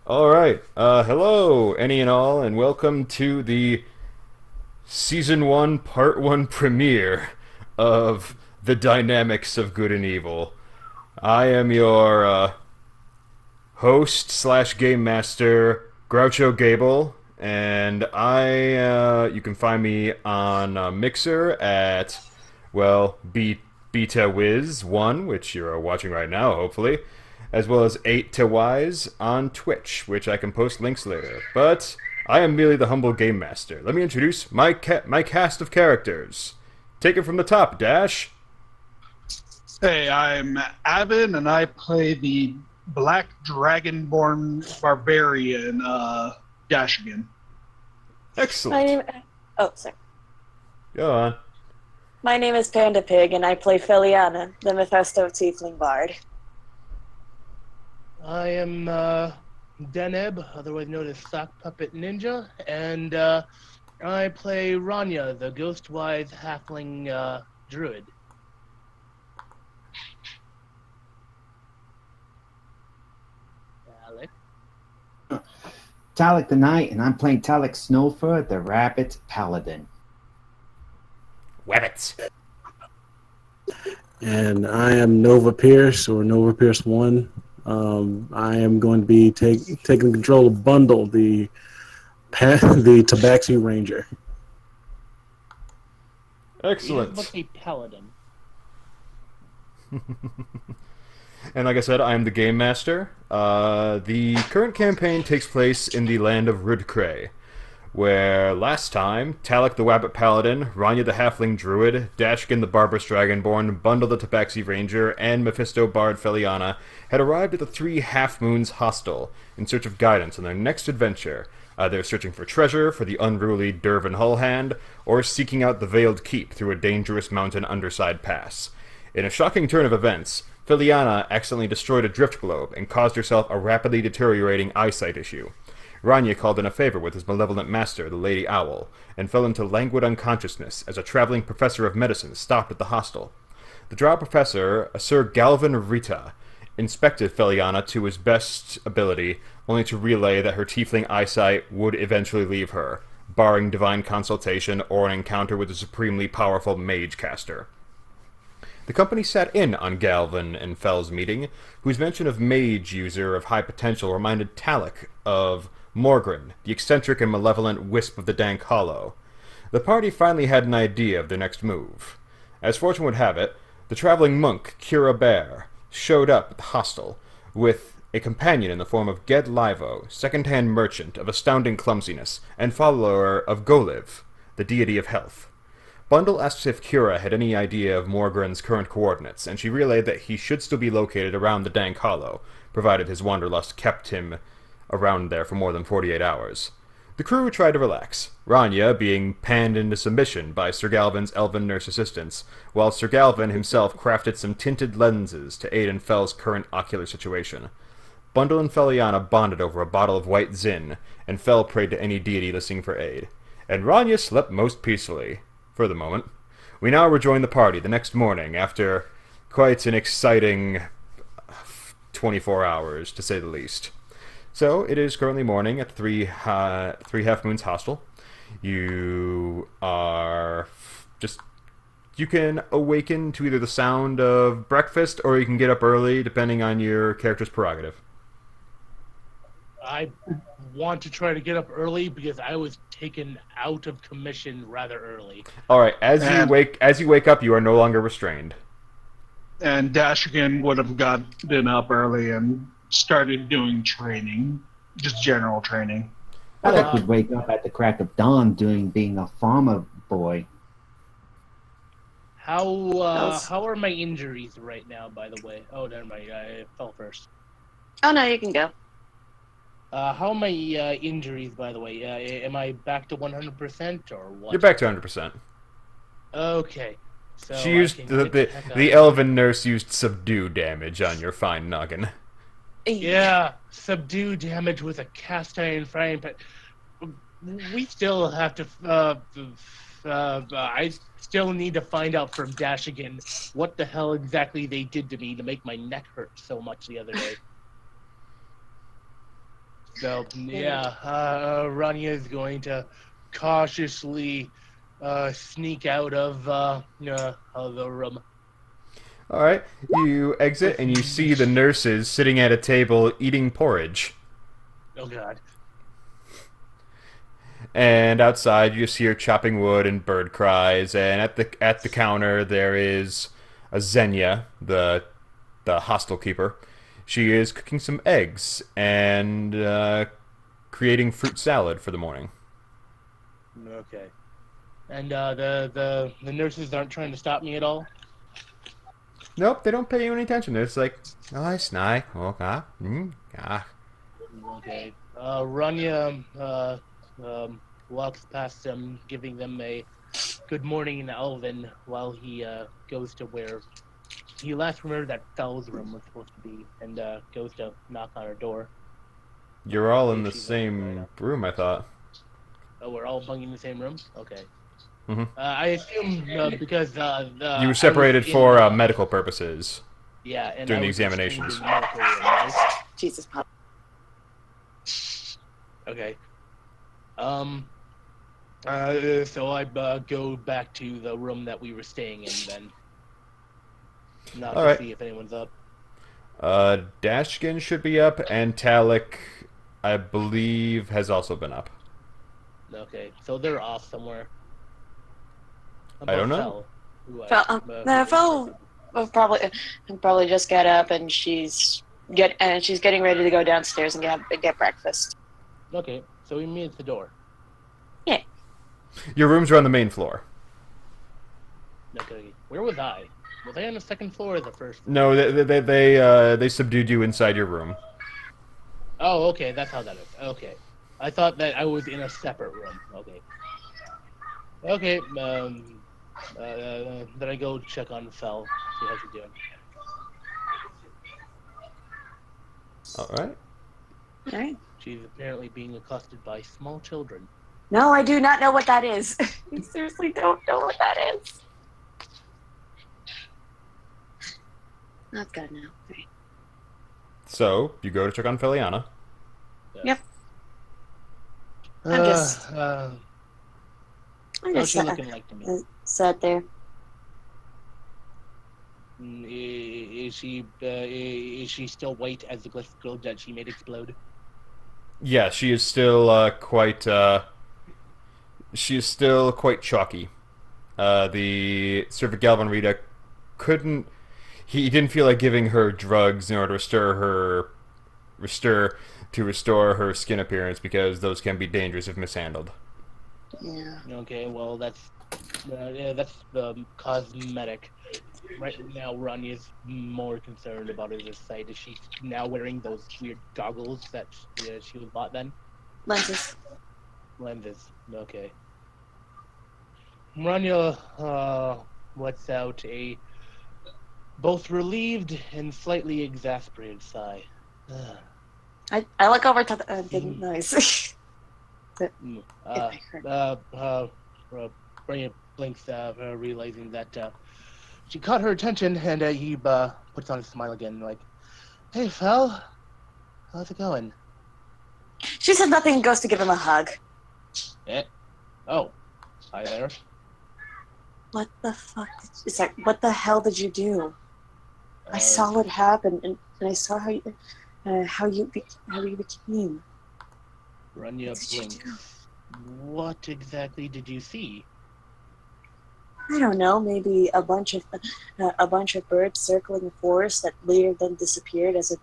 All right. Hello, any and all, and welcome to the Season 1, Part 1 premiere of The Dynamics of Good and Evil. I am your host slash game master, Groucho Gable, and you can find me on Mixer at, Beta Wiz 1, which you're watching right now, hopefully, as well as 8 to Wise on Twitch, which I can post links later. But I am merely the humble game master. Let me introduce my cast of characters. Take it from the top, Dash. Hey, I'm Avenn, and I play the Black Dragonborn Barbarian, Dashegen. Excellent. My name. Oh, sorry. Go on. My name is PandaPig, and I play Feliana, the Mephisto Tiefling Bard. I am Deneb, otherwise known as SockPuppetNinja, and I play Ranya, the ghost-wise halfling druid. Alec. TalictheKnight, and I'm playing Talic Snowfur, the rabbit paladin. Wabbits. And I am Nova Pierce, or Nova Pierce 1. I am going to be taking control of Bundle, the Tabaxi Ranger. Excellent. He's a paladin. And like I said, I am the game master. The current campaign takes place in the land of Rudcray, where last time, Talic the Wabbit Paladin, Ranya the Halfling Druid, Dashegen the Barbarous Dragonborn, Bundle the Tabaxi Ranger, and Mephisto Bard Feliana had arrived at the Three Half Moons Hostel in search of guidance on their next adventure, either searching for treasure for the unruly Dervin Hullhand, or seeking out the Veiled Keep through a dangerous mountain underside pass. In a shocking turn of events, Feliana accidentally destroyed a drift globe and caused herself a rapidly deteriorating eyesight issue. Ranya called in a favor with his malevolent master, the Lady Owl, and fell into languid unconsciousness as a traveling professor of medicine stopped at the hostel. The drow professor, Sir Galvin Rita, inspected Feliana to his best ability, only to relay that her tiefling eyesight would eventually leave her, barring divine consultation or an encounter with a supremely powerful mage caster. The company sat in on Galvin and Fell's meeting, whose mention of mage user of high potential reminded Talic of Morgren, the eccentric and malevolent wisp of the Dank Hollow. The party finally had an idea of their next move. As fortune would have it, the traveling monk, Kira Bear, showed up at the hostel, with a companion in the form of Ged Livo, second-hand merchant of astounding clumsiness, and follower of Goliv, the deity of health. Bundle asked if Kira had any idea of Morgren's current coordinates, and she relayed that he should still be located around the Dank Hollow, provided his wanderlust kept him around there for more than 48 hours. The crew tried to relax, Ranya being panned into submission by Sir Galvin's elven nurse assistants, while Sir Galvin himself crafted some tinted lenses to aid in Fell's current ocular situation. Bundle and Feliana bonded over a bottle of white zin, and Fell prayed to any deity listening for aid. And Ranya slept most peacefully, for the moment. We now rejoin the party the next morning after quite an exciting 24 hours, to say the least. So, it is currently morning at Three Half Moons Hostel. You can awaken to either the sound of breakfast, or you can get up early, depending on your character's prerogative. I want to try to get up early because I was taken out of commission rather early. Alright, as you wake up, you are no longer restrained. And Dashegen would have gotten up early and started doing training, just general training. Talic would wake up at the crack of dawn being a farmer boy. How are my injuries right now, by the way? Oh, never mind. I fell first. Oh, no, you can go. How are my injuries, by the way? Am I back to 100% or what? You're back to 100%. Okay. So She used the elven nurse used subdue damage on your fine noggin. Yeah, subdue damage with a cast iron frying pan. We still have to. I still need to find out from Dashegen what the hell exactly they did to me to make my neck hurt so much the other day. So yeah, Ranya is going to cautiously sneak out of the room. All right, you exit and you see the nurses sitting at a table eating porridge. Oh God. And outside, you just hear chopping wood and bird cries. And at the counter, there is a Xenia, the hostel keeper. She is cooking some eggs and creating fruit salad for the morning. Okay. And the nurses aren't trying to stop me at all. Nope, they don't pay you any attention. They're just like, oh, I snack. Oh, Okay. Ranya walks past them, giving them a good morning in Elven while he goes to where he last remembered that Fell's room was supposed to be, and goes to knock on her door. You're all in the same room, I thought. Oh, we're all bunging in the same room? Okay. Mm-hmm. I assume because You were separated for medical purposes. Yeah, and during I the was examinations. in the medical room, right? Jesus, Pop. Okay. So I go back to the room that we were staying in then. Not All to right. see if anyone's up. Dashegen should be up, and Talic, I believe, has also been up. Okay, so they're off somewhere. I don't know. Fel will probably just get up, and she's getting ready to go downstairs and get breakfast. Okay, so we meet at the door. Yeah. Your rooms are on the main floor. Okay, where was I? Was I on the second floor or the first floor? No, they subdued you inside your room. Oh, okay, that's how that is. Okay. I thought that I was in a separate room. Okay. Okay, then I go check on Fel, see how she's doing. Alright. Alright. She's apparently being accosted by small children. No, I do not know what that is. I seriously don't know what that is. I've got to know. Right. So, you go to check on Feliana. Yep. I'm just what's she looking like to me? sat there. Is she still white as the glyph globe that she made explode? Yeah, she is still quite chalky. The Servant Galvan Rita couldn't. He didn't feel like giving her drugs in order to restore her skin appearance because those can be dangerous if mishandled. Yeah. Okay, well that's cosmetic. Right now, Ranya's more concerned about his sight. Is she now wearing those weird goggles that she was bought then? Lenses. Lenses. Okay. Ranya lets out a both relieved and slightly exasperated sigh. I look over to the noise. Ranya blinks, realizing that she caught her attention, and he puts on a smile again, like, "Hey, Fel, how's it going?" She said nothing and goes to give him a hug. Eh? Oh, hi there. What the fuck? What the hell did you do? I saw what happened, and I saw how you became. Ranya blinks. What exactly did you see? I don't know. Maybe a bunch of birds circling a forest that later then disappeared as if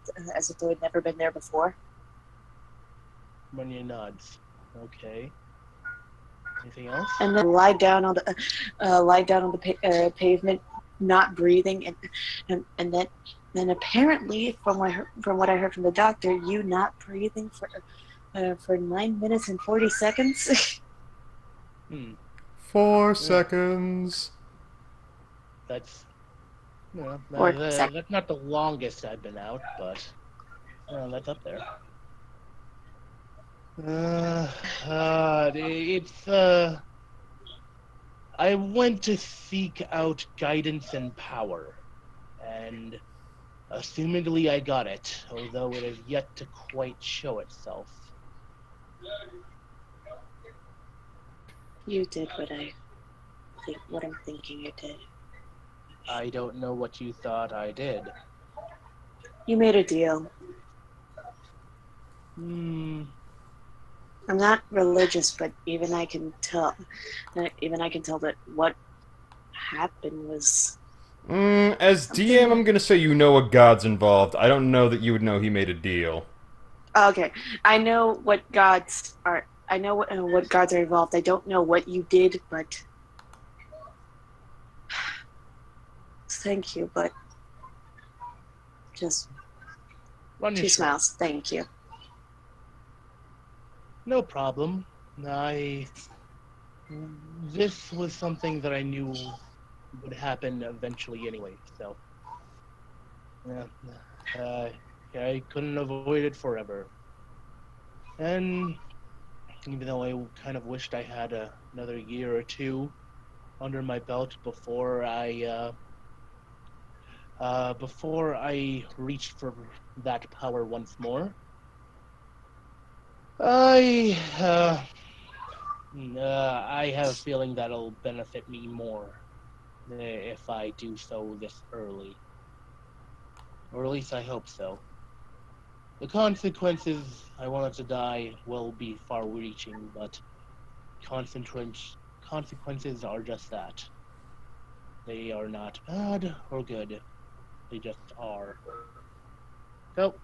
they had never been there before. Ranya nods. Okay. Anything else? And then lie down on the pavement, not breathing, and then apparently from what I heard from the doctor, you not breathing for 9 minutes and 40 seconds. 4 seconds. That's That's not the longest I've been out, but that's up there. I went to seek out guidance and power, and Assumedly, I got it, although it has yet to quite show itself. You did what I'm thinking you did. I don't know what you thought I did. You made a deal. Hmm. I'm not religious, but even I can tell that what happened was. As DM, I'm gonna say you know what God's involved. I don't know that you would know he made a deal. Okay, I know what gods are. I know what gods are involved. I don't know what you did, but thank you. But just Run your two short. smiles. Thank you. No problem. This was something that I knew would happen eventually anyway, so I couldn't avoid it forever. And even though I kind of wished I had another year or two under my belt before I reached for that power once more, I have a feeling that'll benefit me more if I do so this early. Or at least I hope so. The consequences I wanted to die will be far-reaching, but consequences are just that. They are not bad or good. They just are. So,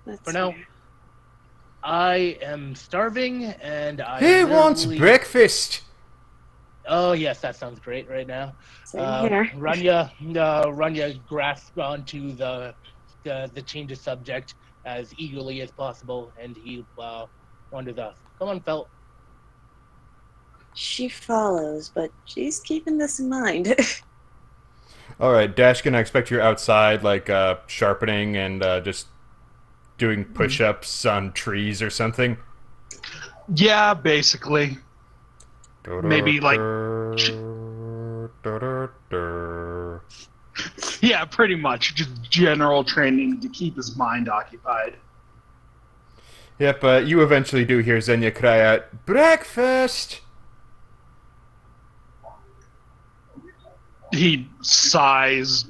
That's for now, fair. I am starving, and I He wants literally... breakfast! Oh yes, that sounds great right now. Same here. Ranya grasps onto the change of subject as eagerly as possible, and he wanders off. Come on, Felt. She follows, but she's keeping this in mind. Alright, Dashkin, I expect you're outside, like, sharpening and, just doing push-ups on trees or something. Yeah, basically. Maybe like, yeah, pretty much. Just general training to keep his mind occupied. Yep, you eventually do hear Xenia cry out, "Breakfast!" He sighs,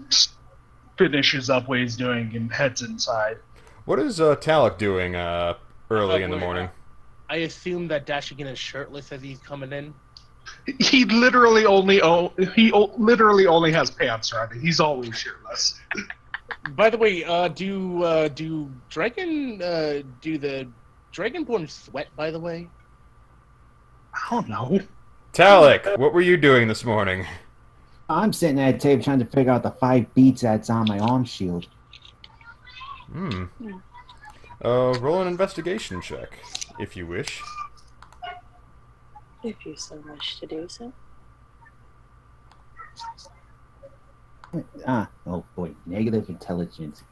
finishes up what he's doing, and heads inside. What is, Talic doing, early in the morning? I assume that Dashegen is shirtless as he's coming in. He literally only only has pants on. He's always shirtless. By the way, do the Dragonborn sweat? By the way, I don't know. Talic, what were you doing this morning? I'm sitting at a table trying to figure out the 5 beats that's on my arm shield. Roll an investigation check, if you wish. If you so wish to do so. Oh boy, negative intelligence.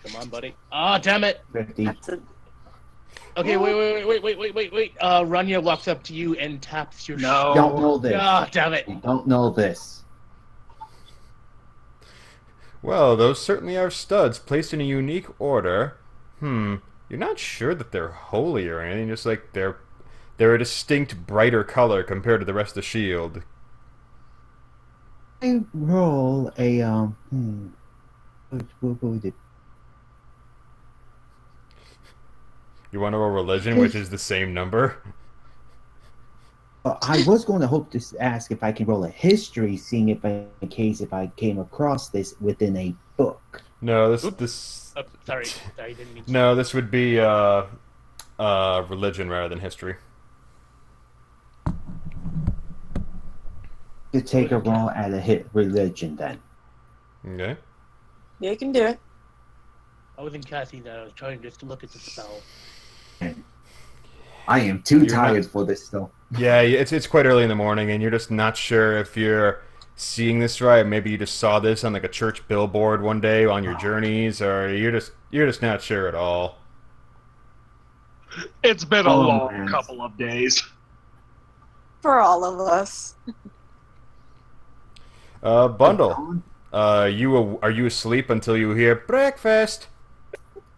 come on, buddy. Ah, damn it. 50. That's a Okay, wait. Ranya walks up to you and taps your No. You don't know this. Ah, damn it. You don't know this. Well, those certainly are studs, placed in a unique order. You're not sure that they're holy or anything, just like they're a distinct brighter color compared to the rest of the shield. I roll a what would it? You want to roll religion, which is the same number? I was going to hope to ask if I can roll a history, seeing if I came across this within a book. No, this. Sorry, didn't mean to. No, this would be religion rather than history. To take a roll at a hit religion, then. Okay. You can do it. I wasn't casting that. I was trying just to look at the spell. I am too You're tired not- for this, though. Yeah, it's quite early in the morning, and you're just not sure if you're seeing this right. Maybe you just saw this on like a church billboard one day on your journeys, or you're just not sure at all. It's been a Oh, long man. couple of days. For all of us. Bundle. are you asleep until you hear breakfast?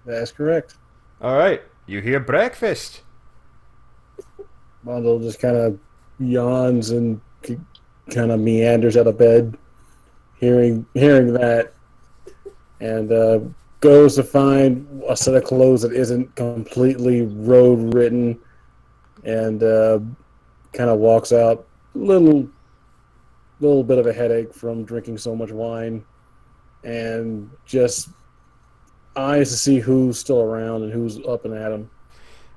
That's correct. All right, you hear breakfast. Bundle just kind of yawns and kind of meanders out of bed, hearing that, and goes to find a set of clothes that isn't completely road ridden, and kind of walks out. Little bit of a headache from drinking so much wine, and just eyes to see who's still around and who's up and at him.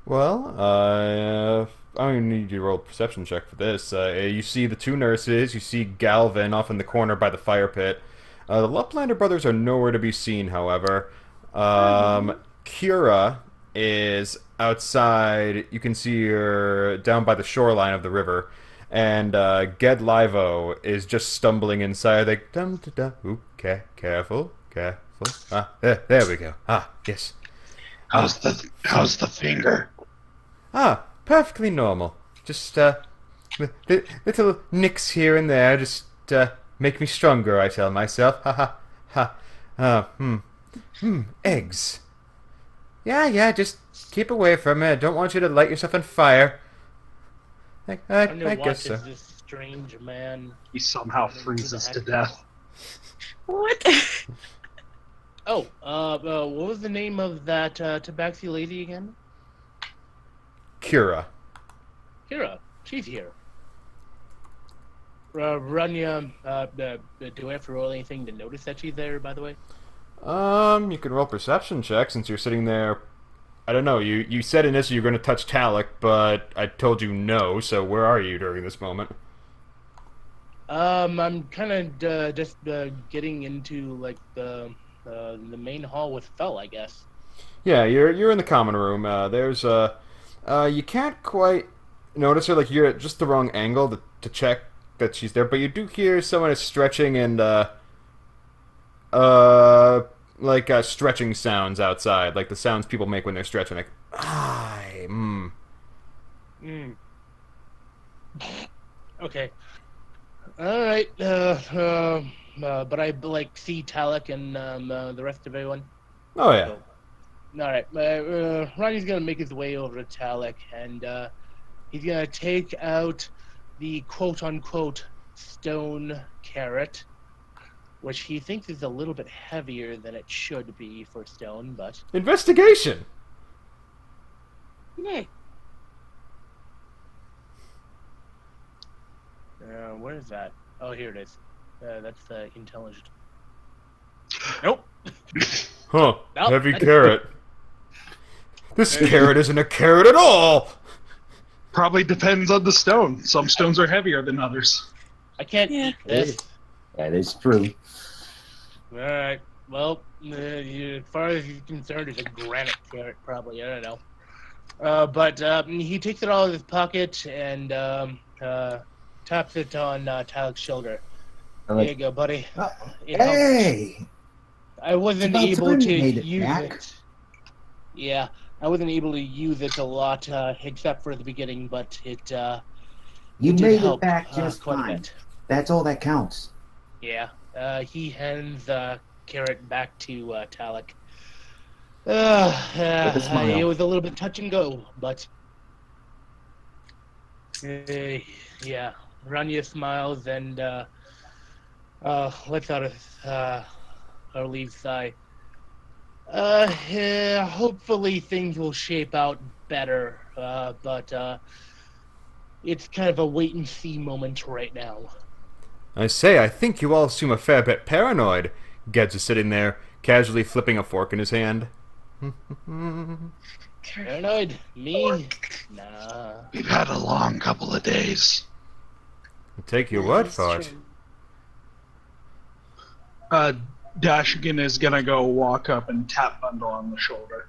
Well, I don't even need you to roll a perception check for this. You see the two nurses. You see Galvin off in the corner by the fire pit. The Laplander brothers are nowhere to be seen, however. Kira is outside. You can see her down by the shoreline of the river. And Ged Livo is just stumbling inside. Like, okay, careful. Ah, there we go. Ah, yes. How's the finger? Ah, perfectly normal. Just little nicks here and there. Just make me stronger, I tell myself. Ha ha ha. Eggs. Yeah. Just keep away from it. I don't want you to light yourself on fire. I guess so. This strange man. He somehow freezes to death. What? Oh, what was the name of that tabaxi lady again? Kira. Kira. She's here. Ranya, do I have to roll anything to notice that she's there, by the way? You can roll perception check since you're sitting there. I don't know. You said initially you're going to touch Talic, but I told you no. So where are you during this moment? I'm kind of just getting into like the main hall with Fel, I guess. Yeah, you're in the common room. There's you can't quite notice her. Like you're at just the wrong angle to check that she's there, but you do hear someone is stretching and stretching sounds outside, like the sounds people make when they're stretching, like Okay. All right. But I like see Talic and the rest of everyone. Oh yeah. So, all right. Ronnie's gonna make his way over to Talic, and he's gonna take out the quote-unquote stone carrot, which he thinks is a little bit heavier than it should be for stone, but... Investigation! Yeah. Where is that? Oh, here it is. That's intelligent. Nope. Huh. Nope. Heavy carrot. This carrot isn't a carrot at all! Probably depends on the stone. Some stones are heavier than others. I can't eat this. That is true. Alright. Well, as far as he's concerned, it's a granite carrot, probably. I don't know. But he takes it out of his pocket and taps it on Talic's shoulder. Here you go, buddy. Hey! I wasn't It's about able time to you made it use back. it. Yeah, I wasn't able to use it a lot, except for the beginning, but it You did made it help, back just quite a fine. bit. That's all that counts. Yeah, he hands the carrot back to Talic. With a smile. It was a little bit touch and go, but yeah. Ranya smiles and lets out a relieved sigh. Hopefully things will shape out better, but it's kind of a wait and see moment right now. I say, I think you all seem a fair bit paranoid. Ged's is sitting there, casually flipping a fork in his hand. Paranoid? Me? Nah. We've had a long couple of days. I'll take your word for it. Dashegen is gonna go walk up and tap Bundle on the shoulder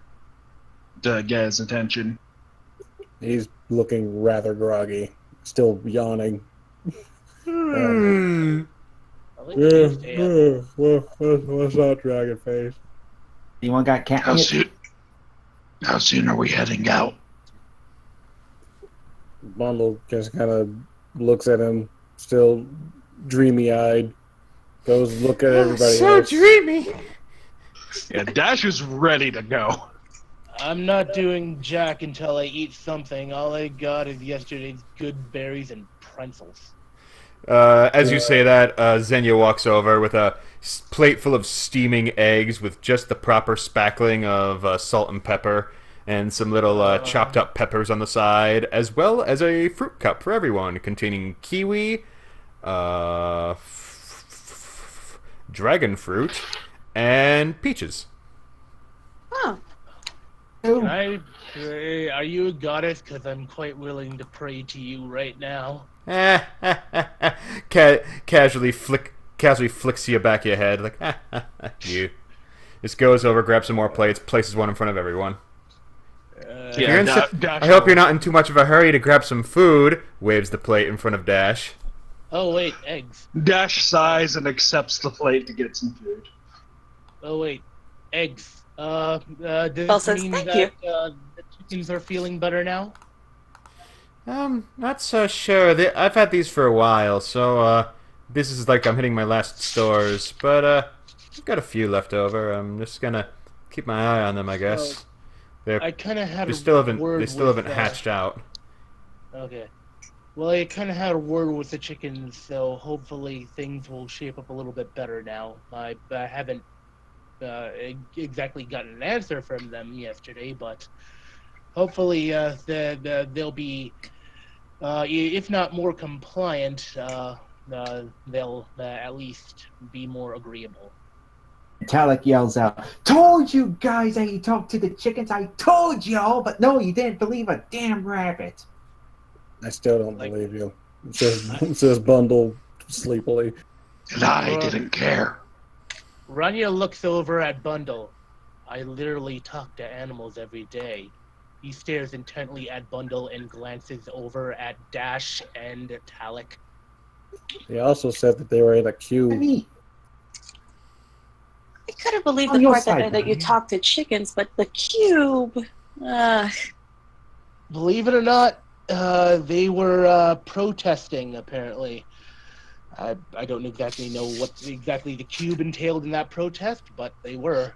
to get his attention. He's looking rather groggy, still yawning. I'll let you stay up. What's up, Dragon Face? Anyone got cat? How soon are we heading out? Bundle just kind of looks at him, still dreamy-eyed, Goes look at everybody So else. dreamy. Yeah, Dash is ready to go. I'm not doing jack until I eat something. All I got is yesterday's good berries and pretzels. As you say that, Xenia walks over with a plate full of steaming eggs with just the proper spackling of salt and pepper, and some little chopped up peppers on the side, as well as a fruit cup for everyone containing kiwi, dragon fruit, and peaches. Oh, Are you a goddess? Because I'm quite willing to pray to you right now. Casually flicks you back your head like you. Just goes over, grabs some more plates, places one in front of everyone. I hope you're not in too much of a hurry to grab some food. Waves the plate in front of Dash. Oh wait, eggs. Dash sighs and accepts the plate to get some food. Oh wait, eggs. Does Belle it says, mean "Thank that you." the chickens are feeling better now? Not so sure. I've had these for a while, so this is like I'm hitting my last stores. But I've got a few left over. I'm just gonna keep my eye on them, I guess. I kind of had They a still word haven't with, hatched out. Okay. Well, I kind of had a word with the chickens, so hopefully things will shape up a little bit better now. I haven't exactly gotten an answer from them yesterday, but hopefully they'll be, if not more compliant, they'll at least be more agreeable. Talic yells out, "Told you guys that you talked to the chickens! I told y'all, but no, you didn't believe a damn rabbit!" I still don't believe you. It says Bundle sleepily. And I didn't care. Ranya looks over at Bundle. I literally talk to animals every day. He stares intently at Bundle and glances over at Dash and Talic. He also said that they were in a I queue. mean, I couldn't believe On the your part side, that you Ryan. talked to chickens, but the cube. Believe it or not, they were protesting, apparently. I don't exactly know what exactly the cube entailed in that protest, but they were.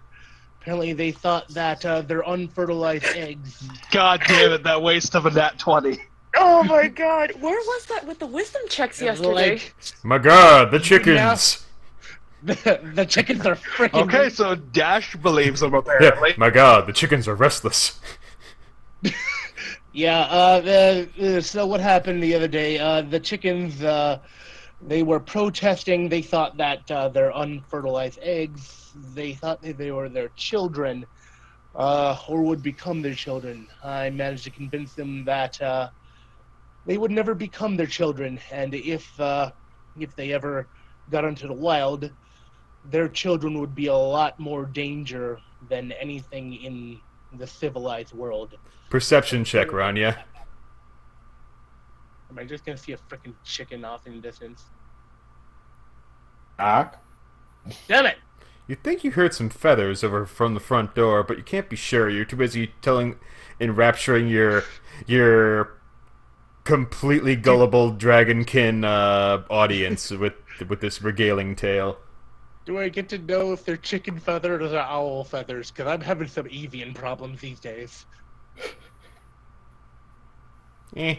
Apparently they thought that their unfertilized eggs... God damn it, that waste of a nat 20. Oh my god, where was that with the wisdom checks yesterday? Like, My God, the chickens! the chickens are freaking... Okay, so Dash believes him, Yeah, apparently. my God, the chickens are restless. Yeah, so what happened the other day, the chickens, they were protesting. They thought that their unfertilized eggs, they thought that they were their children, or would become their children. I managed to convince them that they would never become their children, and if they ever got into the wild, their children would be a lot more danger than anything in the civilized world. Perception check, Ranya. Am I just gonna see a freaking chicken off in the distance? Doc? Damn it! You think you heard some feathers over from the front door, but you can't be sure. You're too busy enrapturing your completely gullible dragonkin audience with this regaling tale. Do I get to know if they're chicken feathers or owl feathers? Because I'm having some avian problems these days. Eh.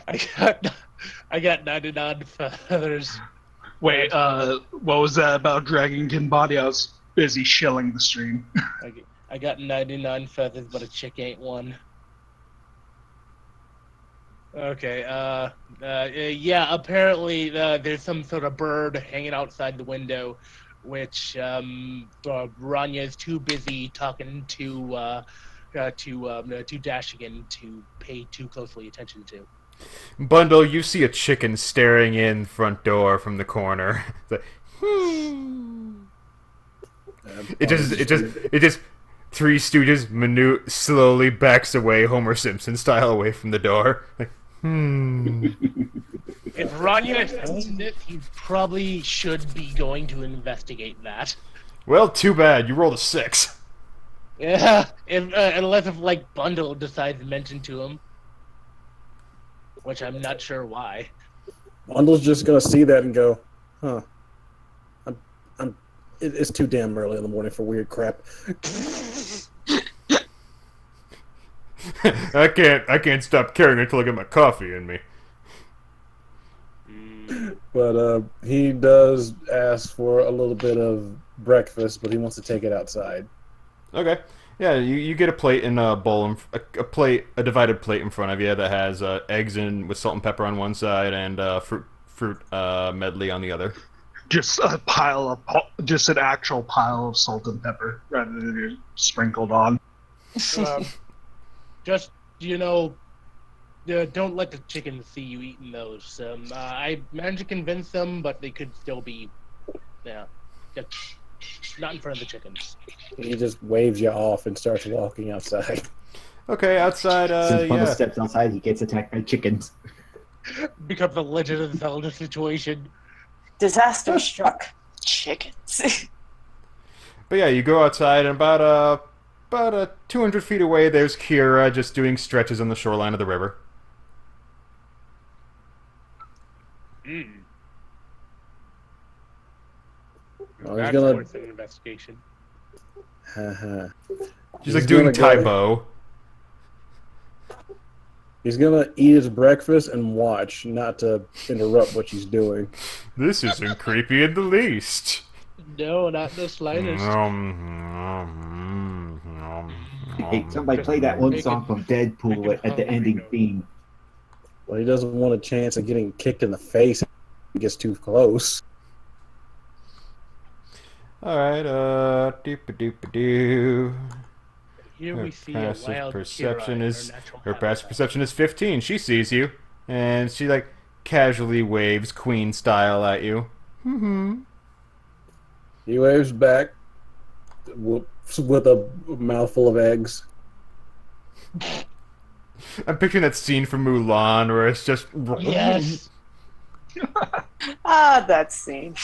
I got 99 feathers. Wait, what was that about Dragonkin Body? I was busy shilling the stream. I got 99 feathers, but a chick ain't one. Okay, yeah, apparently there's some sort of bird hanging outside the window, which Ranya is too busy talking to Dashegen to pay too closely attention to. Bundle, you see a chicken staring in front door from the corner. It's like, it just Three Stooges slowly backs away, Homer Simpson style, away from the door. Like, If Ranya sees this, he probably should be going to investigate that. Well, too bad. You rolled a 6. Yeah, unless if like Bundle decides to mention to him, which I'm not sure why. Bundle's just gonna see that and go, huh? It's too damn early in the morning for weird crap. I can't stop caring until I get my coffee in me. But he does ask for a little bit of breakfast, but he wants to take it outside. Okay. Yeah, you get a plate and a bowl, a divided plate in front of you that has eggs and with salt and pepper on one side and fruit medley on the other. Just a just an actual pile of salt and pepper rather than sprinkled on. Just, don't let the chickens see you eating those. I managed to convince them, but they could still be, just not in front of the chickens. He just waves you off and starts walking outside. Okay, outside, Since Bundle yeah. steps outside, he gets attacked by chickens. Becomes a Legend of Zelda situation. Disaster struck. Chickens. But yeah, you go outside and about 200 feet away, there's Kira just doing stretches on the shoreline of the river. Oh, he's That's gonna. worth an investigation. She's like doing Taibo. He's gonna eat his breakfast and watch, not to interrupt what she's doing. This isn't creepy in the least. No, not the slightest. Hey, somebody play that one song from Deadpool at the ending theme. Well, he doesn't want a chance of getting kicked in the face if he gets too close. Alright, doop-a-doop-a-doo. Here Her we see a passive wild perception Kira in is her natural her habitat. passive perception is 15. She sees you, and she like casually waves queen style at you. He waves back with a mouthful of eggs. I'm picturing that scene from Mulan where it's just Yes. That scene.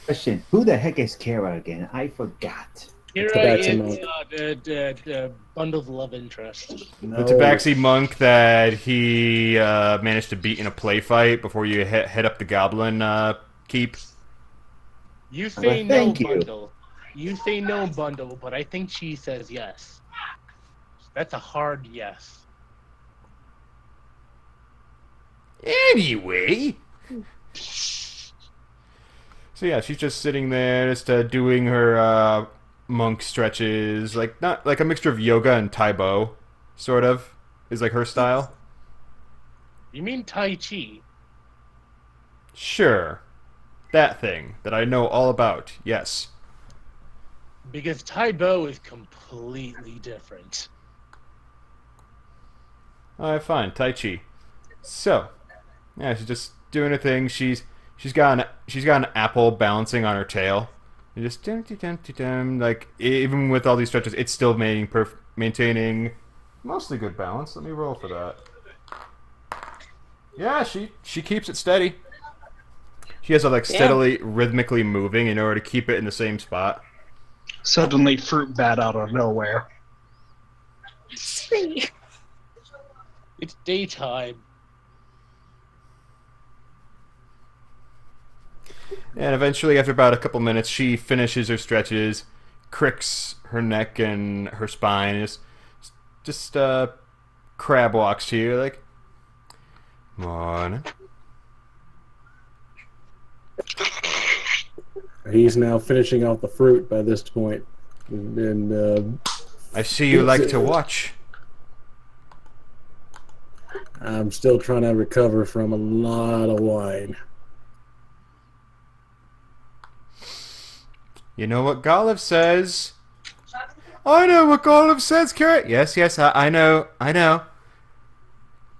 Question: who the heck is Kara again? I forgot. Kira Tabaxi is Bundle's love interest. the Tabaxi monk that he managed to beat in a play fight before you head up the goblin keep. You say Well, no, thank you. Bundle. You say no, Bundle, but I think she says yes. That's a hard yes. Anyway. So yeah, she's just sitting there, just doing her monk stretches, like not like a mixture of yoga and Taibo, sort of, is like her style. You mean Tai Chi? Sure, that thing that I know all about. Yes. Because Taibo is completely different. Alright, fine, Tai Chi. So, yeah, she's just doing her thing. She's got an apple balancing on her tail. And just like even with all these stretches, it's still maintaining mostly good balance. Let me roll for that. Yeah, she keeps it steady. She has to like steadily, rhythmically moving in order to keep it in the same spot. Suddenly, fruit bat out of nowhere. Sweet. It's daytime. And eventually, after about a couple minutes, she finishes her stretches, cricks her neck and her spine, and just crab walks to you like, morning. He's now finishing off the fruit by this point. And I see you like to watch. I'm still trying to recover from a lot of wine. You know what Golliv says? I know what Golliv says, Carrot. Yes, I know.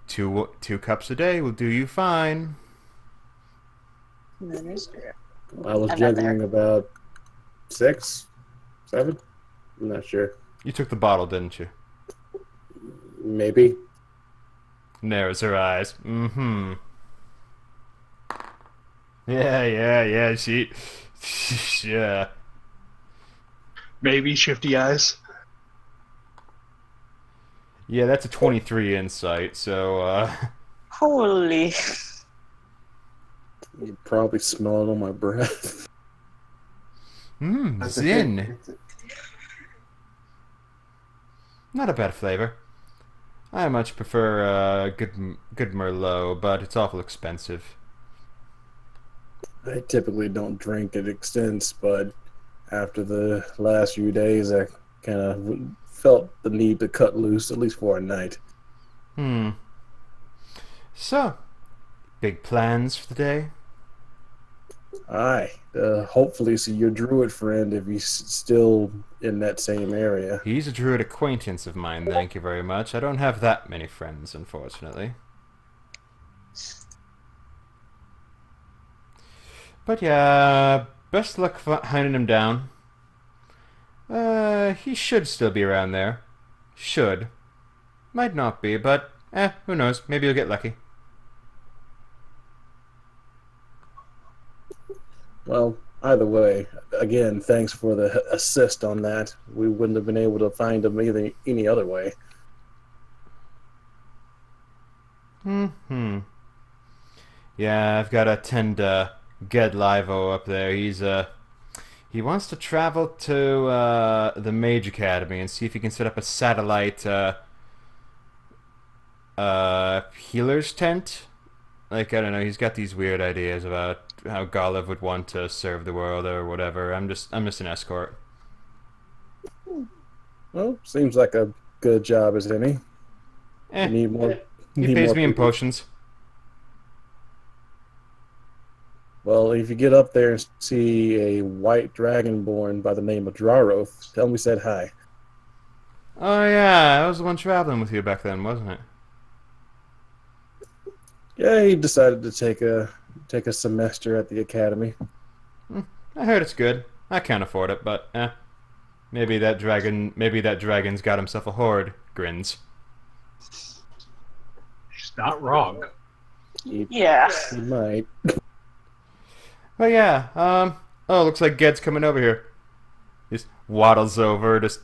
2 cups a day will do you fine. That is true. I was I'm not juggling about 6, 7. I'm not sure. You took the bottle, didn't you? Maybe. Narrows her eyes. Mm-hmm. Yeah. She yeah. Maybe shifty eyes. Yeah, that's a 23 insight, so, Holy. You probably smell it on my breath. Mmm, That's Zin. it. Not a bad flavor. I much prefer good Merlot, but it's awful expensive. I typically don't drink at extents, but after the last few days, I kind of felt the need to cut loose, at least for a night. Hmm. So, big plans for the day? Aye. Hopefully see your druid friend if he's still in that same area. He's a druid acquaintance of mine, thank you very much. I don't have that many friends, unfortunately. But yeah, best luck hunting him down. He should still be around there. Should. Might not be, but, who knows? Maybe you'll get lucky. Well, either way, again, thanks for the assist on that. We wouldn't have been able to find him any other way. Hmm. Yeah, I've got to tend to Ged Livo up there. He wants to travel to the Mage Academy and see if he can set up a satellite healer's tent. Like, I don't know, he's got these weird ideas about how Golov would want to serve the world or whatever. I'm just an escort. Well, seems like a good job as any. Eh, You need more. he need pays more me in people. potions. Well, if you get up there and see a white dragonborn by the name of Draroth, tell him we said hi. Oh yeah, I was the one traveling with you back then, wasn't it? Yeah, he decided to take a semester at the academy. I heard it's good. I can't afford it, but maybe that dragon's got himself a horde. Grins. She's not wrong. Yeah. He might. But yeah, oh, looks like Ged's coming over here. Just waddles over, just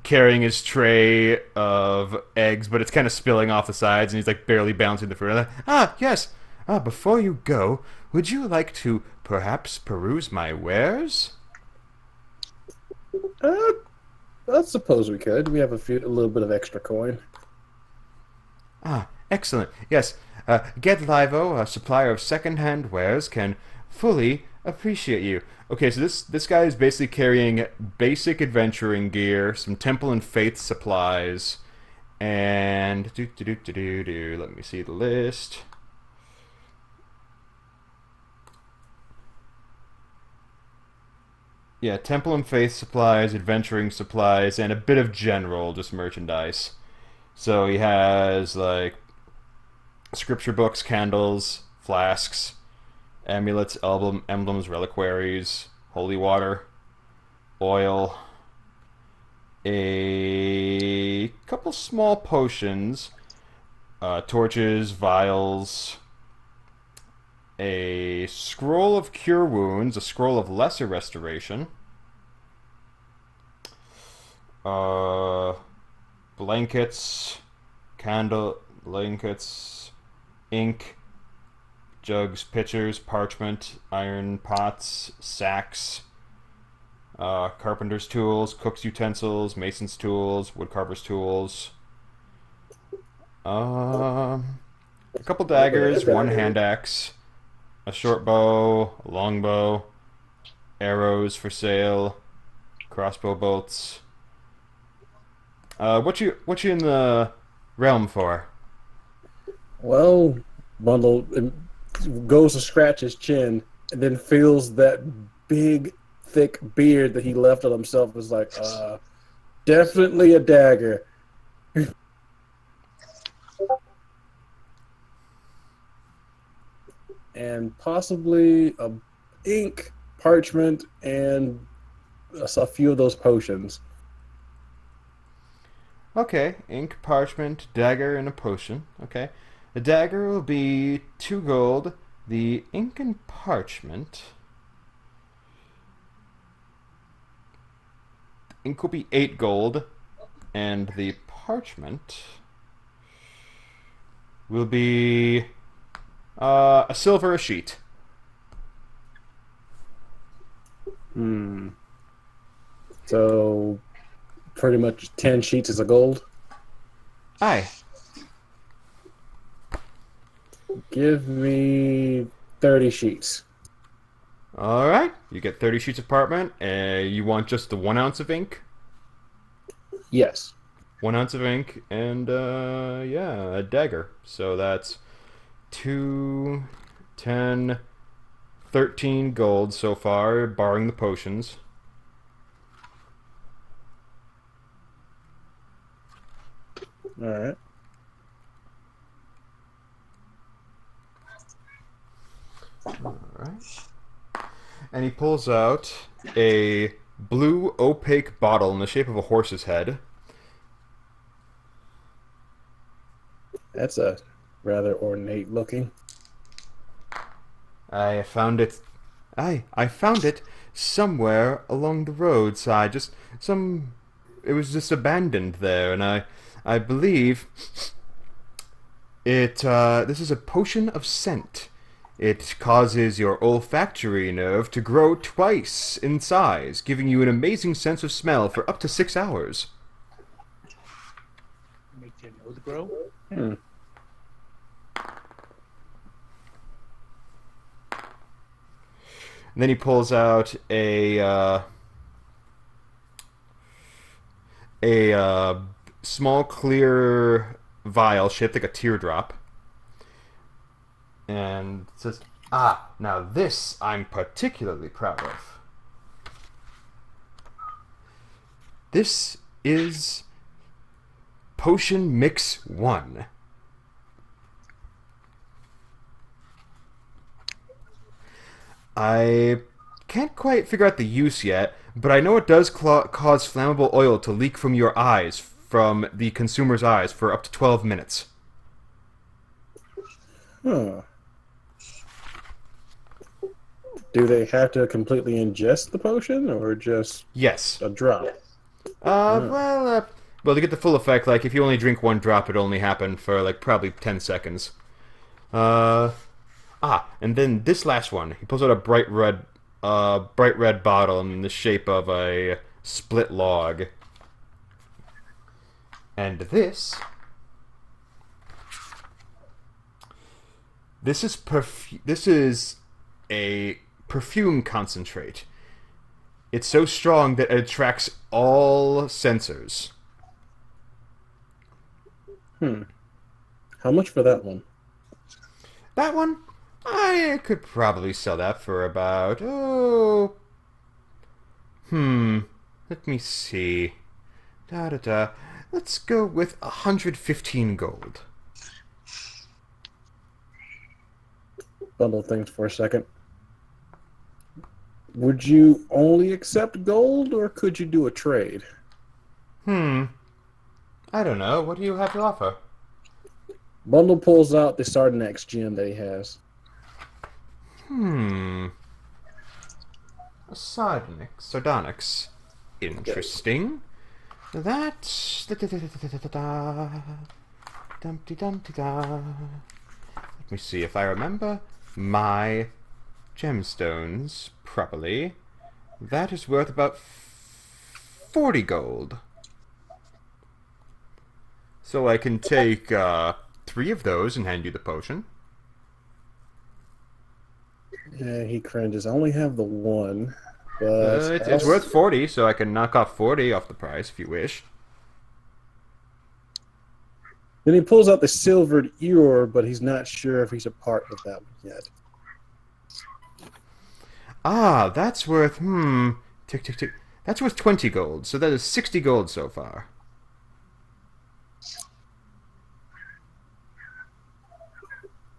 carrying his tray of eggs, but it's kind of spilling off the sides, and he's like barely bouncing the fruit. Ah, yes. Before you go, would you like to perhaps peruse my wares? I suppose we could. We have a little bit of extra coin. Ah, excellent. Yes, Ged Livo, a supplier of second-hand wares, can fully appreciate you. Okay, so this guy is basically carrying basic adventuring gear, some temple and faith supplies, and let me see the list. Yeah, temple and faith supplies, adventuring supplies, and a bit of general just merchandise. So he has like scripture books, candles, flasks, amulets, emblems, reliquaries, holy water, oil, a couple small potions, torches, vials, a scroll of cure wounds, a scroll of lesser restoration, blankets, blankets, ink, jugs, pitchers, parchment, iron pots, sacks, carpenter's tools, cook's utensils, mason's tools, woodcarver's tools, a couple daggers, one hand axe, a short bow, a long bow, arrows for sale, crossbow bolts. What you in the realm for? Well, Bundle goes to scratch his chin and then feels that big, thick beard that he left on himself. Is like, definitely a dagger. And possibly a ink, parchment, and a few of those potions. Okay, ink, parchment, dagger, and a potion. Okay. The dagger will be 2 gold. The ink and parchment. The ink will be 8 gold. And the parchment will be A silver a sheet. So, pretty much 10 sheets is a gold. Aye. Give me 30 sheets. Alright, you get 30 sheets of parchment. You want just the 1 ounce of ink? Yes. 1 ounce of ink, and, yeah, a dagger. So that's 2, 10, 13 gold so far, barring the potions. Alright. Alright. And he pulls out a blue opaque bottle in the shape of a horse's head. That's a rather ornate looking. I found it somewhere along the roadside. It was just abandoned there, and I believe this is a potion of scent. It causes your olfactory nerve to grow twice in size, giving you an amazing sense of smell for up to 6 hours. Makes your nose grow. And then he pulls out a small clear vial shaped like a teardrop, and says, now this I'm particularly proud of. This is Potion Mix 1. I can't quite figure out the use yet, but I know it does cause flammable oil to leak from your eyes, from the consumer's eyes, for up to 12 minutes. Huh. Do they have to completely ingest the potion, or just Yes. a drop? Well, to get the full effect, like, if you only drink 1 drop, it'll only happen for, like, probably 10 seconds. And then this last one. He pulls out a bright red bottle in the shape of a split log. And this is a perfume concentrate. It's so strong that it attracts all sensors. How much for that one? That one, I could probably sell that for about, let me see. Let's go with 115 gold. Bundle things for a second. Would you only accept gold, or could you do a trade? I don't know. What do you have to offer? Bundle pulls out the Sardonyx gem that he has. A Sardonyx. Interesting. That's... Let me see if I remember my gemstones properly. That is worth about 40 gold. So I can take 3 of those and hand you the potion. Yeah, he cringes. I only have the one, but It's worth 40, so I can knock off 40 off the price if you wish. Then he pulls out the silvered ear, but he's not sure if he's a part of that one yet. That's worth, tick, tick, tick. That's worth 20 gold, so that is 60 gold so far.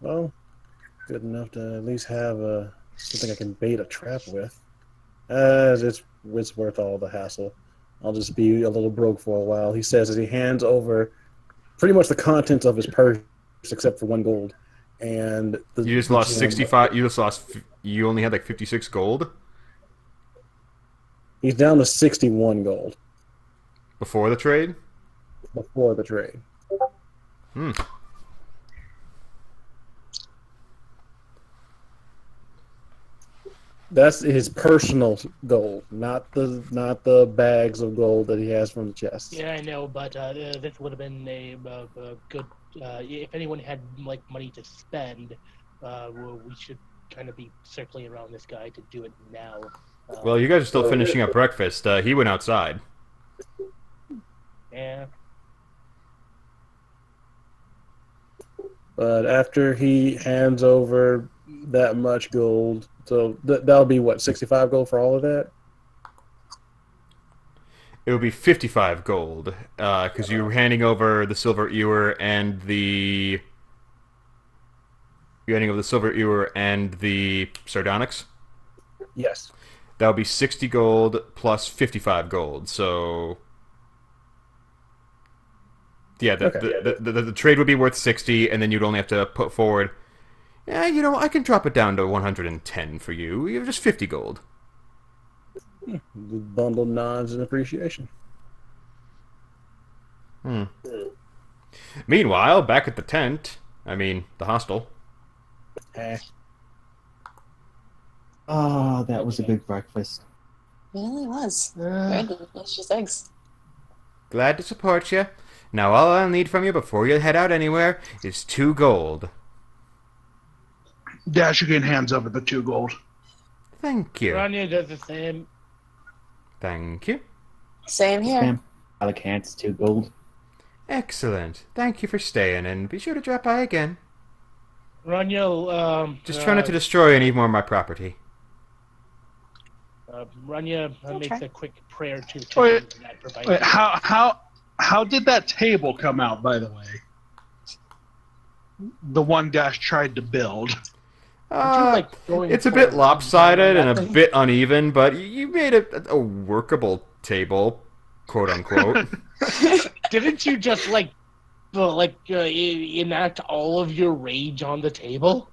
Well, good enough to at least have something I can bait a trap with. It's worth all the hassle. I'll just be a little broke for a while, he says as he hands over pretty much the contents of his purse, except for 1 gold. And You just lost 65. You only had like 56 gold He's down to 61 gold before the trade. before the trade. That's his personal gold, not the bags of gold that he has from the chests. Yeah, I know, but this would have been a good. If anyone had like money to spend, we should kind of be circling around this guy to do it now. Well, you guys are still finishing up breakfast. He went outside. Yeah. But after he hands over that much gold, so that'll be what, 65 gold for all of that? It would be 55 gold, because you're handing over the silver ewer and the... You're handing over the silver ewer and the sardonyx? Yes. That would be 60 gold plus 55 gold, so... Yeah, the trade would be worth 60, and then you'd only have to put forward... Yeah, you know, I can drop it down to 110 for you. You have just 50 gold. Bundled nods and appreciation. Meanwhile, back at the tent, the hostel. Oh, that was a good breakfast. It really was. Very delicious eggs. Glad to support you. Now all I'll need from you before you head out anywhere is 2 gold. Dashegen hands over the 2 gold. Thank you. Ranya does the same. Thank you. Same here. Sam, Alec hands 2 gold. Excellent. Thank you for staying, and be sure to drop by again. Ranya, Just try not to destroy any more of my property. Ranya makes try. a quick prayer to the Wait, that provides. Wait, how did that table come out, by the way? The one Dash tried to build. It's a bit lopsided and a bit uneven, but you made a workable table, quote unquote. Didn't you just enact all of your rage on the table?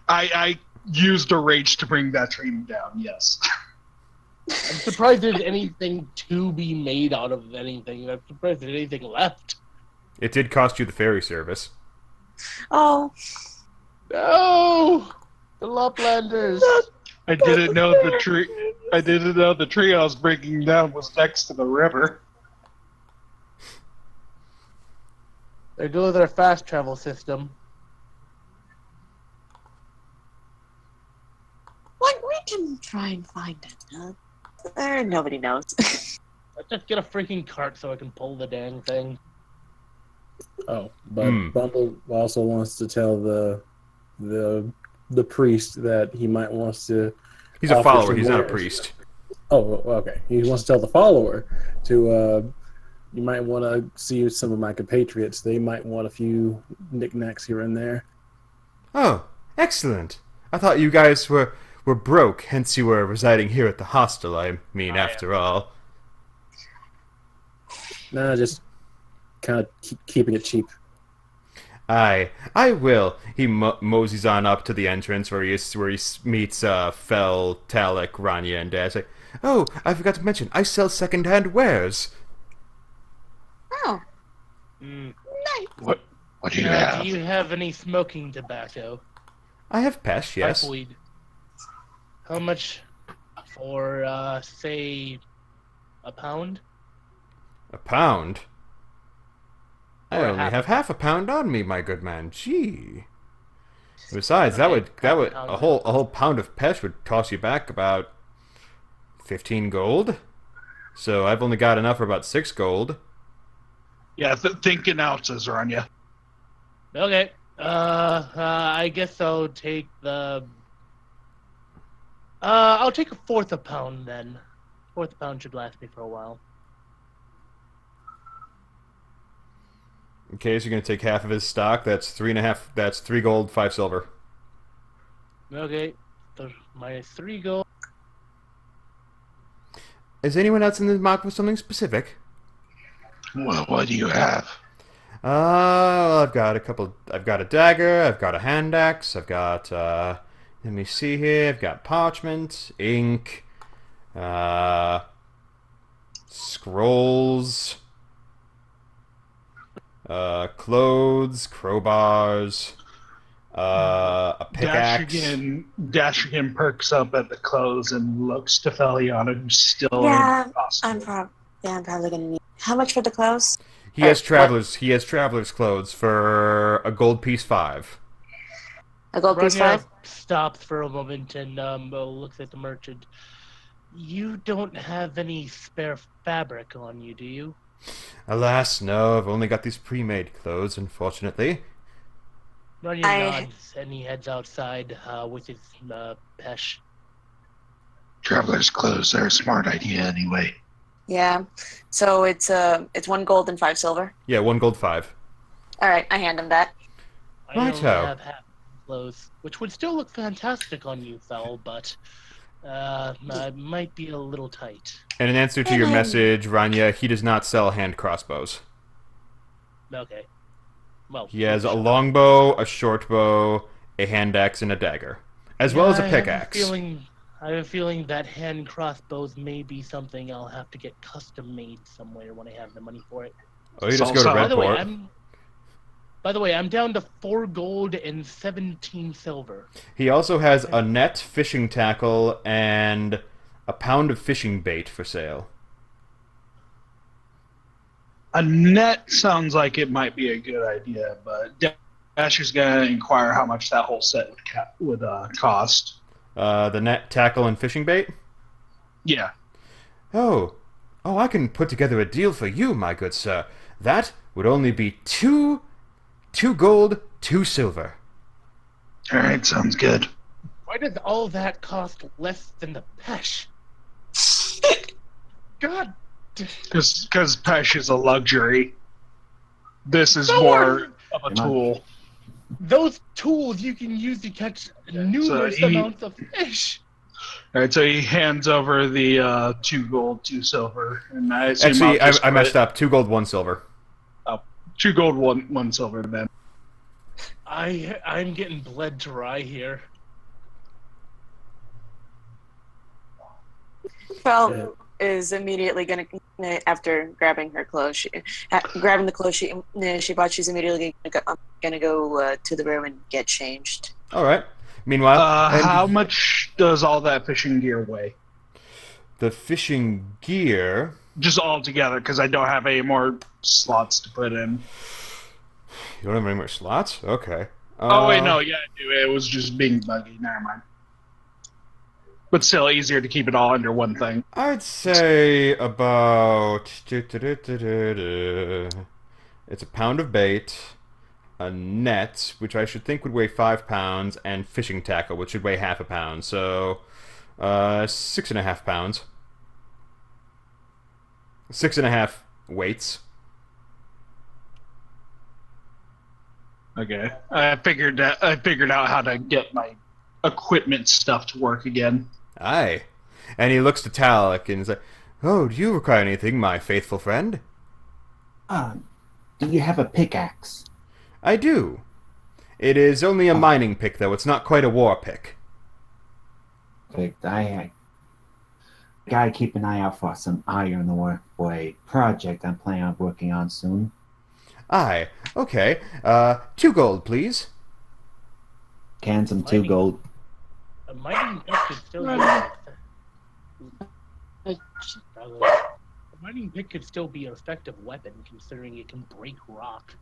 I used a rage to bring that train down, yes. I'm surprised there's anything to be made out of anything. I'm surprised there's anything left. It did cost you the ferry service. Oh. No! The Laplanders! I didn't know the tree. I didn't know the tree I was breaking down was next to the river. They're doing their fast travel system. We can try and find it. Nobody knows. Let's just get a freaking cart so I can pull the dang thing. Oh, but Bumble also wants to tell the priest that he might wants to. He's a follower. He's not a priest. Oh, okay. He wants to tell the follower to. You might want to see some of my compatriots. They might want a few knickknacks here and there. Oh, excellent. I thought you guys were broke, hence you were residing here at the hostel, after all. Nah, just kind of keeping it cheap. I will. He moseys on up to the entrance where he meets Fel, Talic, Ranya, and Dash. Oh, I forgot to mention, I sell second-hand wares. Oh. Mm. Nice. What do you have? Do you have any smoking tobacco? I have pesh, yes. Pipeweed. How much for, say, a pound? A pound? I Or only have half a pound on me, my good man. Gee. Besides, Okay, that would pound a whole pound of pesh would toss you back about 15 gold. So I've only got enough for about 6 gold. Yeah, think in ounces, Ranya. Okay. I guess I'll take the... I'll take a fourth a pound, then. Fourth a pound should last me for a while. Okay, so you're gonna take half of his stock. That's 3.5. That's 3 gold, 5 silver. Okay. So minus 3 gold. Is anyone else in the mock with something specific? Well, what do you have? I've got a couple. I've got a dagger. I've got a hand axe. I've got. Let me see here. I've got parchment, ink, scrolls, clothes, crowbars. a pickaxe. Dashegen perks up at the clothes and looks to Feliana, who's still Yeah, in the costume. I'm probably gonna need. How much for the clothes? He has traveler's clothes for a gold piece 5. A gold piece Ranya 5. stops for a moment and looks at the merchant. You don't have any spare fabric on you, do you? Alas, no, I've only got these pre-made clothes, unfortunately. Ranya nods and he heads outside with his pesh. Traveler's clothes are a smart idea anyway. Yeah. So it's 1 gold and 5 silver. Yeah, 1 gold 5. All right, I hand him that. I only Righto. have half clothes, which would still look fantastic on you, Fel, but might be a little tight. And in answer to your message, Ranya, he does not sell hand crossbows. Okay. Well, He has a longbow, a short bow, a hand axe, and a dagger, as well as a pickaxe. I have a feeling that hand crossbows may be something I'll have to get custom made somewhere when I have the money for it. Oh, you just go to Redport. By the way, I'm down to 4 gold and 17 silver. He also has a net, fishing tackle, and a pound of fishing bait for sale. A net sounds like it might be a good idea, but Dasher's gonna inquire how much that whole set would cost. The net, tackle, and fishing bait? Yeah. Oh, I can put together a deal for you, my good sir. That would only be 2 gold, 2 silver. All right, sounds good. Why does all that cost less than the pesh? God. Because Pesh is a luxury. This is more of a tool. Those tools you can use to catch numerous amounts of fish. All right, so he hands over the 2 gold, 2 silver, and I assume Actually, I messed up. 2 gold, 1 silver. Oh, 2 gold, 1 silver, then. I'm getting bled dry here. Fel is immediately gonna, after grabbing her clothes, grabbing the clothes she bought. She's immediately gonna go to the room and get changed. All right. Meanwhile, how much does all that fishing gear weigh? The fishing gear, just all together, because I don't have any more slots to put in. You don't have any more slots? Okay. Oh wait, no, yeah, I do. It was just being buggy. Never mind. But still, easier to keep it all under one thing. I'd say about... It's a pound of bait, a net, which I should think would weigh 5 pounds, and fishing tackle, which should weigh half a pound. So, 6.5 pounds. 6.5 weights. Okay, I figured out how to get my equipment stuff to work again. Aye. And he looks to Talic and is like, "Oh, do you require anything, my faithful friend?" Do you have a pickaxe? I do. It is only a mining pick, though. It's not quite a war pick. I gotta keep an eye out for some iron ore for a project I'm planning on working on soon. Aye. Okay. 2 gold, please. Can some 2 gold. A mining pick could still be an effective weapon, considering it can break rock.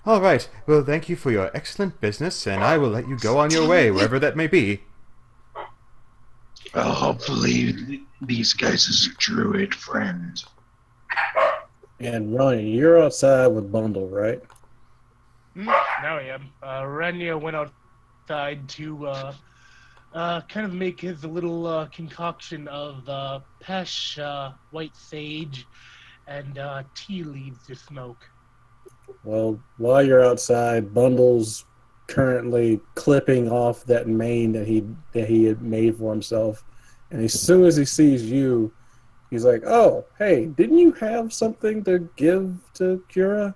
All right. Well, thank you for your excellent business, and I will let you go on your way, wherever that may be. Well, hopefully these guys' druid friend. And Ronnie, you're outside with Bundle, right? Now I am. Ranya went outside to kind of make his little concoction of pesh, white sage, and tea leaves to smoke. Well, while you're outside, Bundle's currently clipping off that mane that he had made for himself, and as soon as he sees you, he's like, "Oh, hey, didn't you have something to give to Kira?"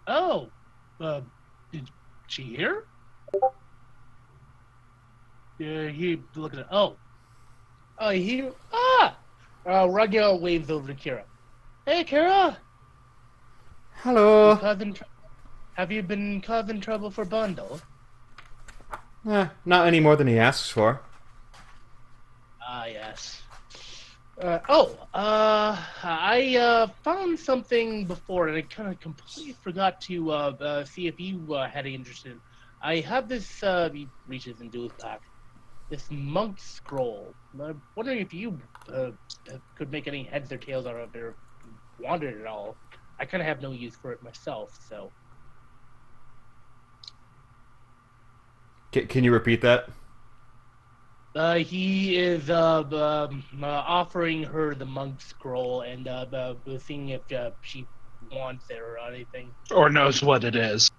Oh, did she hear? Yeah, he looking at. Ranya waves over to Kira. Hey, Kira. Hello. Have you been causing trouble for Bundle? Not any more than he asks for. Ah, yes. I found something before, and I kind of completely forgot to see if you had any interest in. I have this. He reaches into his pack. This monk scroll. I'm wondering if you could make any heads or tails out of it, or wanted it at all. I kind of have no use for it myself, so. Can you repeat that? He is offering her the monk scroll and seeing if she wants it or anything. Or knows what it is.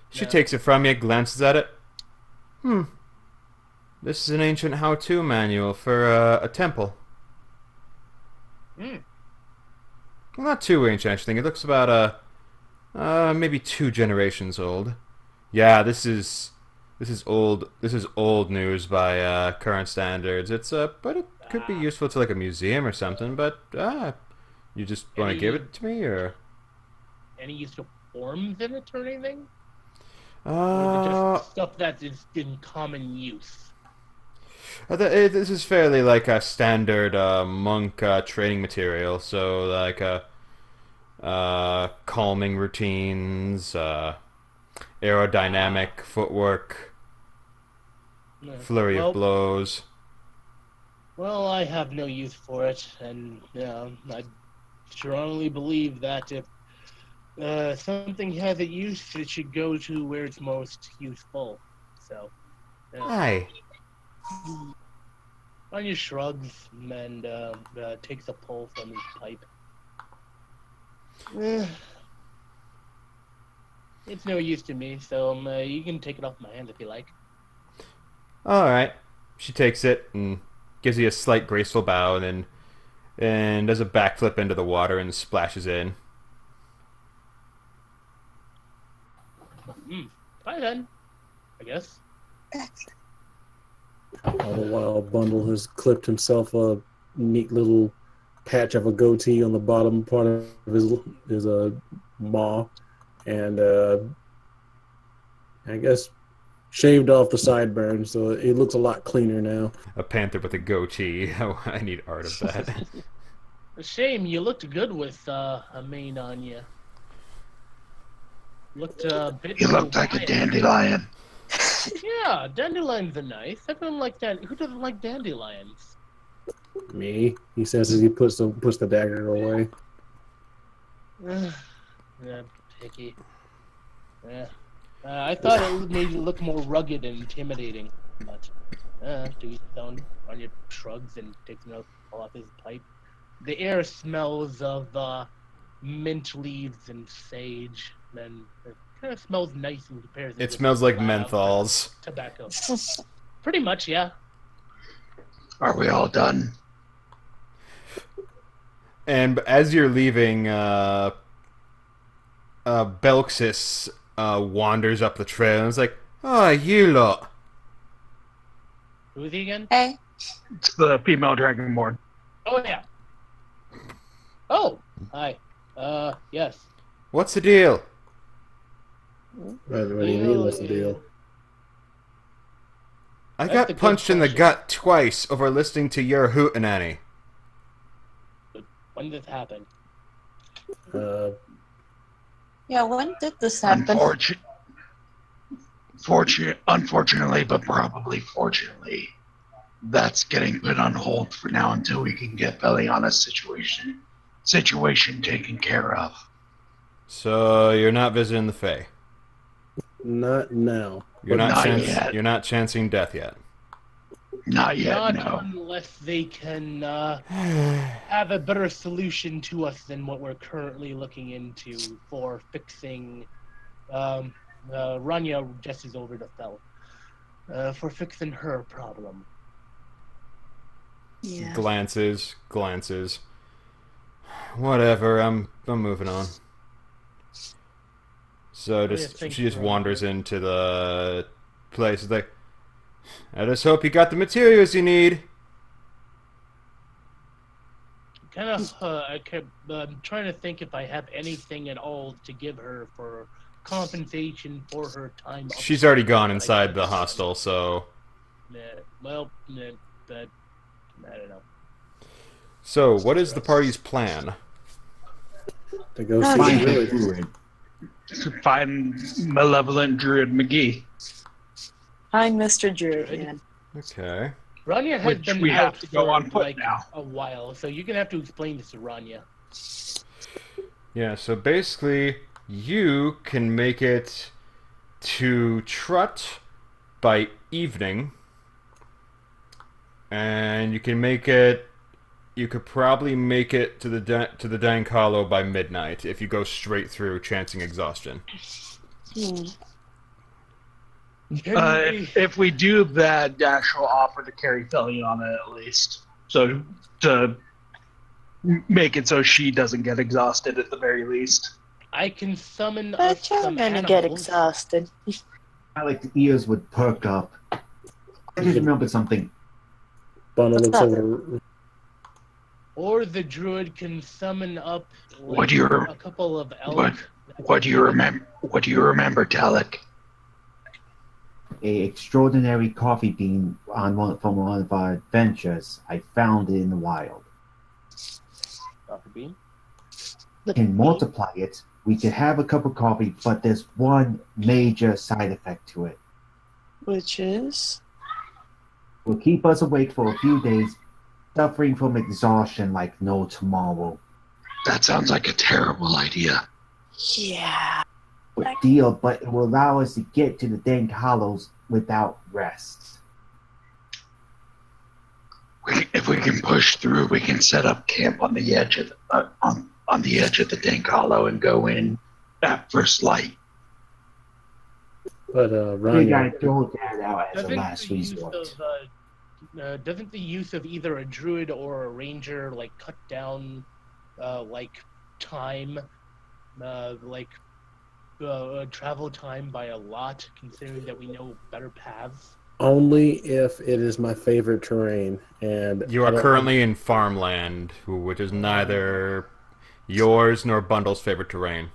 She takes it from you, glances at it. This is an ancient how-to manual for a temple. Hmm. Well, not too ancient, actually. It looks about maybe 2 generations old. Yeah, this is old. This is old news by current standards. It's but it could be useful to like a museum or something. But you just want to give it to me, or any useful forms in it or anything? Or is it just stuff that is in common use? This is fairly like a standard monk training material. So like calming routines, aerodynamic footwork, flurry of blows. Well, I have no use for it, and I strongly believe that if something has a use, it should go to where it's most useful. So, Aye. Ranya shrugs and takes a pull from his pipe. It's no use to me, so you can take it off my hands if you like. Alright. She takes it and gives you a slight graceful bow and does a backflip into the water and splashes in. Bye then, I guess. All the while, Bundle has clipped himself a neat little patch of a goatee on the bottom part of his maw, and I guess shaved off the sideburns, so it looks a lot cleaner now. A panther with a goatee. Oh, I need art of that. A shame, you looked good with a mane on you. Looked a bit. You looked like a dandelion. Yeah, dandelions are nice. Everyone likes that. Who doesn't like dandelions? Me, he says as he puts the dagger away. Yeah, picky. Yeah. I thought it made you look more rugged and intimidating, but to each his own. Ranya shrugs and takes another pull off his pipe. The air smells of mint leaves and sage, and it kind of smells nice in comparison. It smells like menthols. Tobacco. Pretty much, yeah. Are we all done? And as you're leaving, Belxis wanders up the trail and is like, "Oh, you lot." Who is he again? Hey. It's the female Dragonborn. Oh, yeah. Oh, hi. Yes. What's the deal? What do you mean, what's the deal? I That's a got good punched in the question. gut twice over listening to your hootenanny. When did this happen? Yeah, when did this happen? Unfortunately, but probably fortunately, that's getting put on hold for now until we can get Feliana's situation taken care of. So you're not visiting the Fae. Not now. You're Not not yet. You're not chancing death yet. Not yet, Not no. unless they can have a better solution to us than what we're currently looking into for fixing. Ranya gestures over to Fel. For fixing her problem. Yeah. Glances. Whatever. I'm moving on. So she just wanders into the place. It's like, I just hope you got the materials you need. I'm trying to think if I have anything at all to give her for compensation for her time. She's already gone inside the hostel, so... Well, but I don't know. So, what is the party's plan? To go Oh, see yeah. the druid. Druid. To find malevolent druid McGee. Find Mr. Druid. Yeah. Okay. Ranya has Which been we have out to go for on foot like now. a while, so you're gonna have to explain this to Ranya. Yeah, so basically, you can make it to Trut by evening, and you can make it... You could probably make it to the Dank Hollow by midnight if you go straight through, chancing exhaustion. If we do that, Dash will offer to carry Feliana at least. So to make it so she doesn't get exhausted at the very least. I can summon us But you're some gonna animals. get exhausted. I like the ears would perk up. I just remembered something. Bundle What's looks up? over. Or the druid can summon up like, What do you- a couple of elk. What do you remember? What do you remember, Talic? A extraordinary coffee bean from one of our adventures. I found it in the wild. Coffee bean? We can multiply it. We can have a cup of coffee, but there's one major side effect to it. Which is? It will keep us awake for a few days, suffering from exhaustion like no tomorrow. That sounds like a terrible idea. Yeah. Good deal, but it will allow us to get to the Dank Hollows without rest. If we can push through, we can set up camp on the edge of on the edge of the Dank Hollow and go in at first light. But We gotta Ranya, throw that out as a Doesn't last the use resort. doesn't the use of either a druid or a ranger like cut down like time, travel time by a lot, considering that we know better paths? only if it is my favorite terrain, and You I are don't- currently in farmland, which is neither yours nor Bundle's favorite terrain.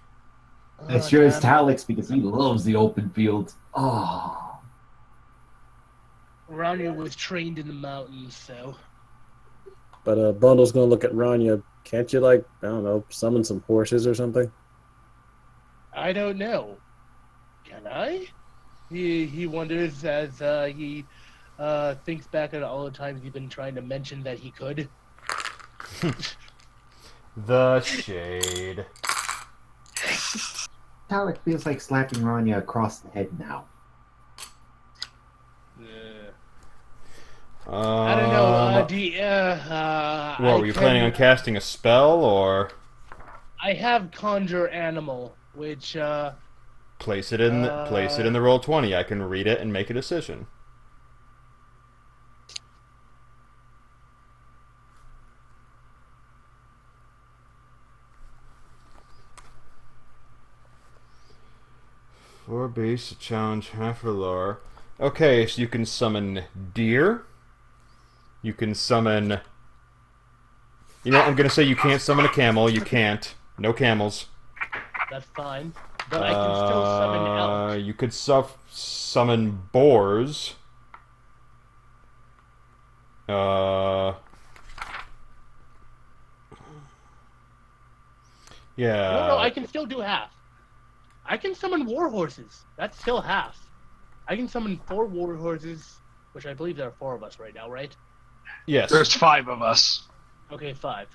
It sure is Talic's because he loves the open field. Oh. Ranya was trained in the mountains, so But Bundle's gonna look at Ranya. Can't you, like, I don't know, summon some horses or something? I don't know. Can I? He wonders as he thinks back at all the times he's been trying to mention that he could. The shade. Talic feels like slapping Ranya across the head now. I don't know. What, were you planning on casting a spell, or I have conjure animal, which place it in the Roll20? I can read it and make a decision. For base, challenge, half for lore. Okay, so you can summon deer. You can summon... You know what, I'm gonna say you can't summon a camel. You can't. No camels. that's fine. But I can still summon elk. You could summon boars. Yeah. No, I can still do half. I can summon war horses. That's still half. I can summon 4 war horses, which I believe there are 4 of us right now, right? Yes. There's 5 of us. Okay, 5.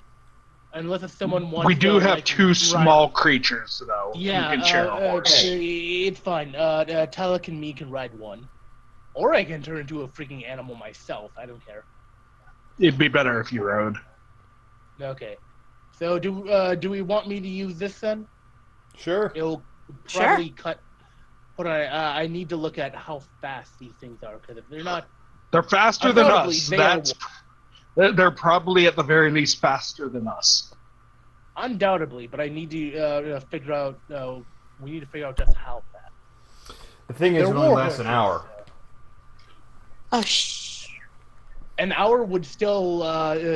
Unless if someone wants We do to, have like, 2 ride- small creatures, though. Yeah, who can share a horse. it's fine. Talic and me can ride one. Or I can turn into a freaking animal myself. I don't care. It'd be better if you rode. Okay. So do we want me to use this then? Sure. It'll Sure. probably cut. Hold on, I need to look at how fast these things are, because if they're not, They're faster than Undoubtedly, us. they are- They're probably at the very least faster than us. undoubtedly, but I need to figure out. We need to figure out just how fast. The thing is, They're it only war lasts an horses, hour. so- Oh, shh. An hour would still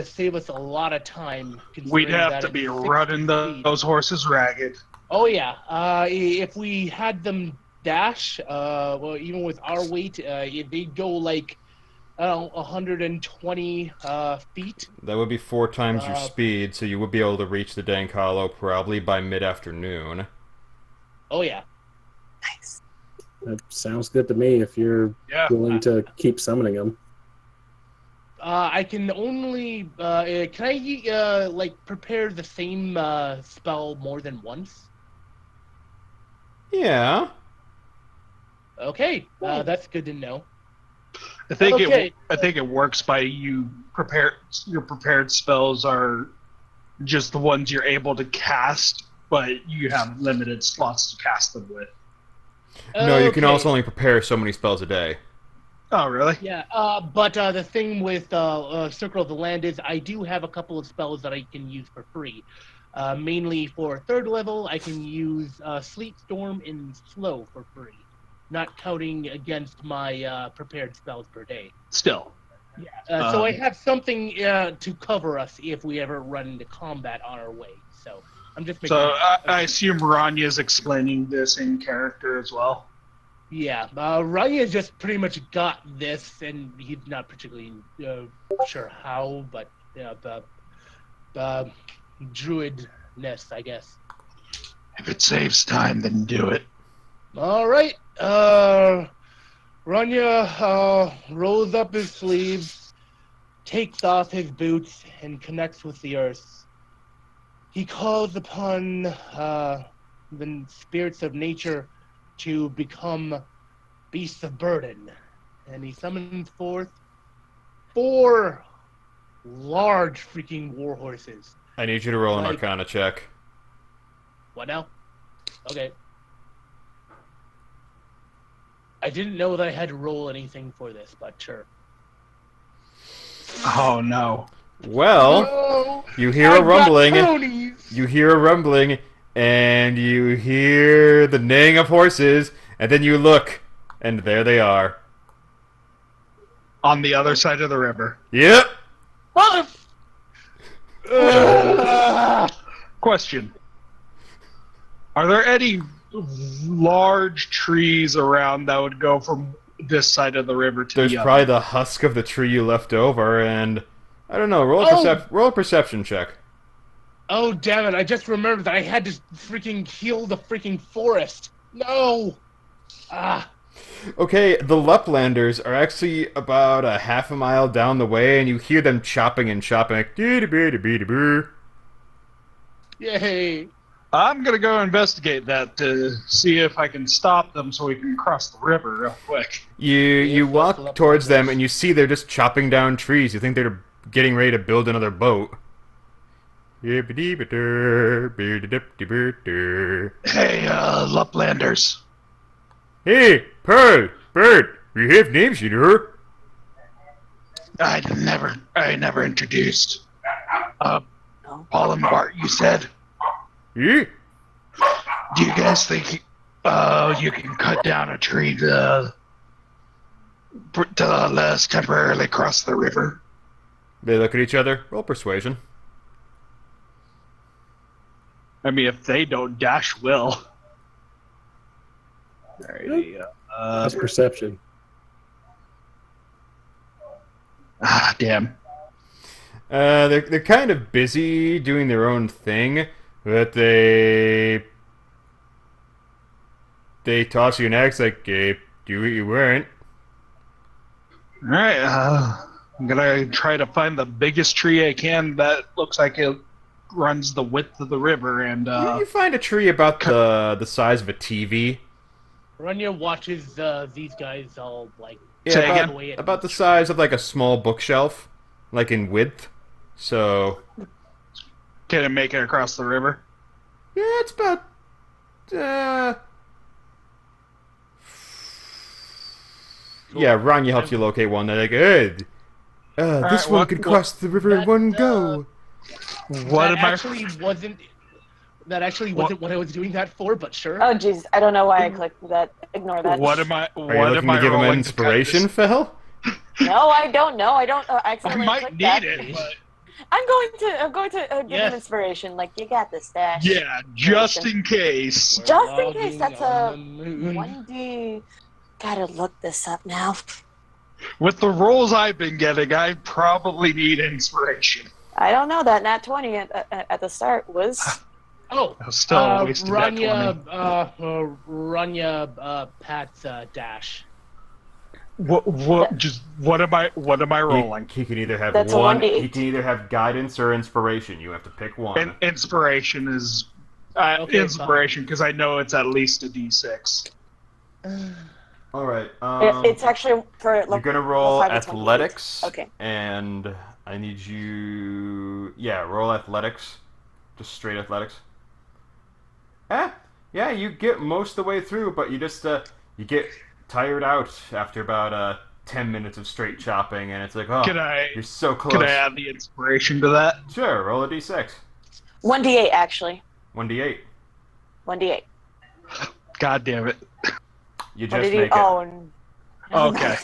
save us a lot of time. We'd considering have that to it's be 60 running feet. those horses ragged. Oh yeah. If we had them dash, well, even with our weight, they'd go like, I don't know, 120 feet. That would be 4 times your Uh, speed, so you would be able to reach the Dank Hollow probably by mid-afternoon. Oh yeah. Nice. That sounds good to me if you're Yeah. willing to keep summoning them. I can only. Can I like prepare the same spell more than once? Yeah. Okay, that's good to know. I think Okay. I think it works by your prepared spells are just the ones you're able to cast, but you have limited slots to cast them with. No, you can Okay. also only prepare so many spells a day. Oh, really? Yeah, but the thing with Circle of the Land is I do have a couple of spells that I can use for free. Mainly for 3rd level, I can use Sleep Storm and Slow for free, not counting against my prepared spells per day. Still. So I have something to cover us if we ever run into combat on our way. So I'm just making. So I assume Ranya's explaining this in character as well. Yeah, Ranya just pretty much got this, and he's not particularly sure how, but the druidness, I guess. If it saves time, then do it. All right, Ranya rolls up his sleeves, takes off his boots, and connects with the earth. He calls upon the spirits of nature to become beasts of burden, and he summons forth 4 large freaking war horses. I need you to roll an Like- Arcana check. What now? Okay. I didn't know that I had to roll anything for this, but sure. Oh no. Well, No! you hear I a got rumbling. ponies! You hear a rumbling, and you hear the neighing of horses, and then you look, and there they are. On the other side of the river. Yep. Mother... Question. Are there any large trees around that would go from this side of the river to There's the probably other? the husk of the tree you left over, and I don't know. Roll a perception check. Oh, damn it. I just remembered that I had to freaking heal the freaking forest. No! Ah. Okay, the Laplanders are actually about a half a mile down the way, and you hear them chopping and chopping. Like, dee-dee-bee-dee-bee-dee-boo. Yay. I'm gonna go investigate that to see if I can stop them so we can cross the river real quick. You the walk towards them, Laplanders. and you see they're just chopping down trees. You think they're getting ready to build another boat. Yibbidi-bidder, Hey, Laplanders. Hey, Pearl, Bird, we have names, you know. I never introduced. No. Paul and Bart, you said. Yeah? Do you guys think you can cut down a tree to let us temporarily cross the river? They look at each other. Roll persuasion. I mean, if they don't, Dash will. Alrighty. That's perception. Damn. They're kind of busy doing their own thing, but they toss you an axe like, do what you weren't. Alright, I'm gonna try to find the biggest tree I can that looks like it runs the width of the river, and You find a tree about the size of a TV. Ranya watches these guys all, like, Say Yeah, again? away at about the each- size of like a small bookshelf, like in width. So can it make it across the river? yeah, it's about yeah. Ranya helps you locate one. They're like, hey, this Alright, one what- could cross the river in that, one go. What that am I? actually wasn't... That actually wasn't what I was doing that for, but sure. Oh, jeez. I don't know why I clicked that. Ignore that. What am I? Are you What looking am I to give him rolling to cut inspiration, this? Phil? No, I don't know. I don't I accidentally might clicked need that. it, but I'm going to give Yes. him inspiration. Like, you got this, Dash. Yeah, just in case. We're Just in case, logging that's on a the moon. 1D. Gotta look this up now. With the rolls I've been getting, I probably need inspiration. I don't know, that nat 20 at the start was... Oh, I was still wasted that 20. Ranya, Pat's Dash. What am I rolling? He can either have That's a one. 1d8. He can either have guidance or inspiration. You have to pick one. And inspiration is Okay, inspiration because I know it's at least a d6. All right. it's actually for... You're gonna roll five, it's 1d8. athletics. Okay. And I need you. Yeah, roll athletics. Just straight athletics. Yeah, you get most of the way through, but you just you get tired out after about 10 minutes of straight chopping, and it's like, oh, you're so close. Can I add the inspiration to that? Sure, roll a d6. 1d8, actually. 1d8. 1d8. God damn it. You What just did he... make it. Oh, Okay.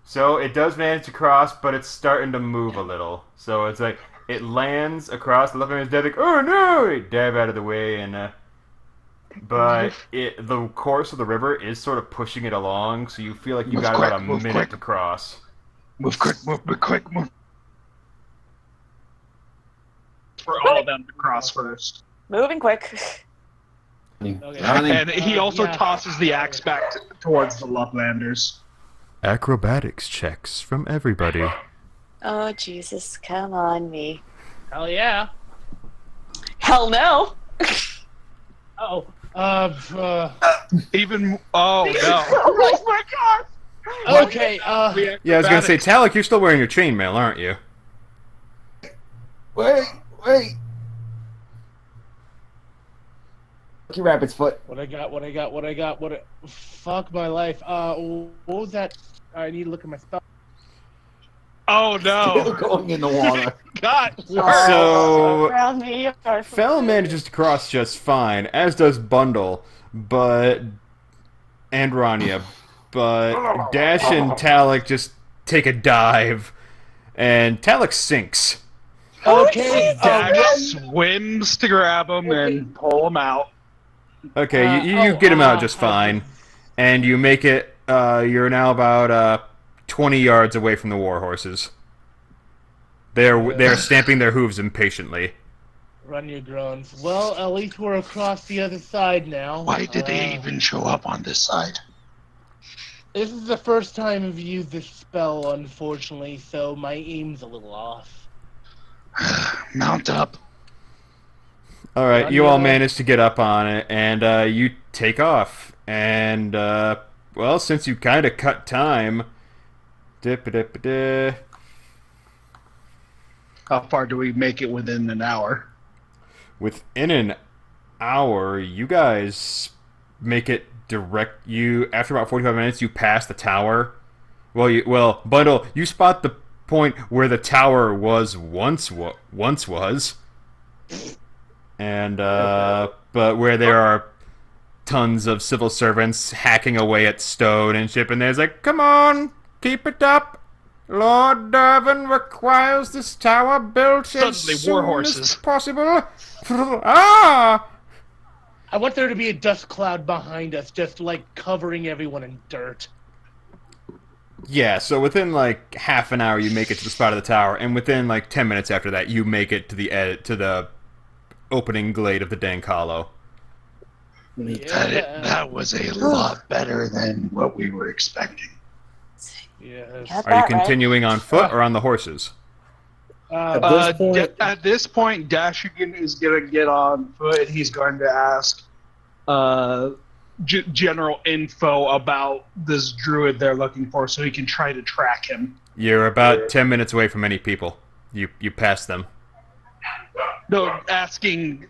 So it does manage to cross, but it's starting to move a little. So it's like, it lands across, the left man's dead, like, oh no! You dive out of the way, and but the course of the river is sort of pushing it along, so you feel like you got about a minute to cross. Move quick. For all of them to cross first. moving quick. Okay. And he also tosses the axe back towards the Lovelanders. Acrobatics checks from everybody. Oh, Jesus, come on, me. Hell yeah. Hell no! Oh, Even oh no. Oh my god! okay, Yeah, I was gonna say, Talic, you're still wearing your chainmail, aren't you? Wait. Lucky Rabbit's foot. what I got, fuck my life. What was that? I need to look at my spell. Oh Still no. going in the water. God. So Around me, Fel manages to cross just fine, as does Bundle, and Ranya, but Dash and Talic just take a dive, and Talic sinks. Okay, Dash swims to grab him and pull him out. Okay, you get him out just fine, and you make it. You're now about 20 yards away from the war horses. They're stamping their hooves impatiently. Ranya groans. Well, at least we're across the other side now. Why did they even show up on this side? This is the first time I've used this spell, unfortunately, so my aim's a little off. Mount up. All right, you all manage to get up on it, and you take off. And well, since you kind of cut time, How far do we make it within an hour? within an hour, you guys make it direct. You after about 45 minutes, you pass the tower. Well, Bundle, you spot the point where the tower was once was, and but where there are tons of civil servants hacking away at stone and shit, and there's like, come on, keep it up. Lord Dervin requires this tower built as Suddenly, soon war as horses. possible. Ah! I want there to be a dust cloud behind us, just like covering everyone in dirt. Yeah, so within like half an hour you make it to the spot of the tower, and within like 10 minutes after that you make it to the opening glade of the Dank Hollow. That was a lot better than what we were expecting. Yes. Got Are you that right. continuing on foot or on the horses? At this point, Dashegen is going to get on foot and he's going to ask general info about this druid they're looking for so he can try to track him. You're about 10 minutes away from any people. You pass them. No, asking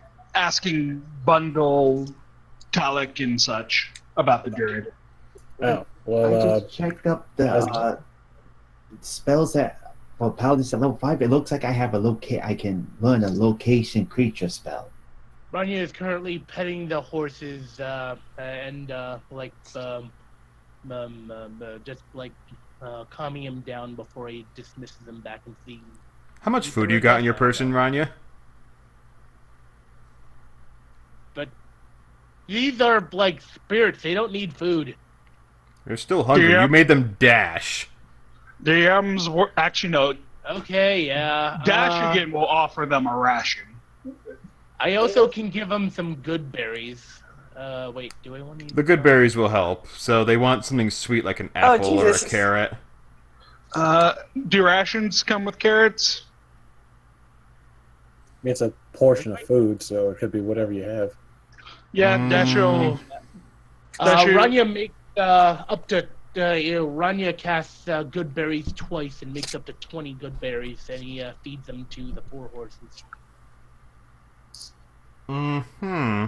Bundle, Talic, and such about the druid. Oh, I well, just checked up the spells that for Paladins at level 5. It looks like I have I can learn a location creature spell. Ranya is currently petting the horses and just calming him down before he dismisses them back into the How much food you got in your person, Ranya? But these are like spirits. They don't need food. They're still hungry. Yep. You made them dash. DMs were actually no. Okay, yeah. Dashegen will offer them a ration. I also can give them some good berries. Wait, do I want to? The good berries will help. So they want something sweet like an apple or a Jesus. carrot. Do rations come with carrots? It's a portion of food, so it could be whatever you have. Yeah, Dasho. Ranya makes up to Ranya casts good berries twice and makes up to 20 good berries, and he feeds them to the 4 horses. Mm-hmm.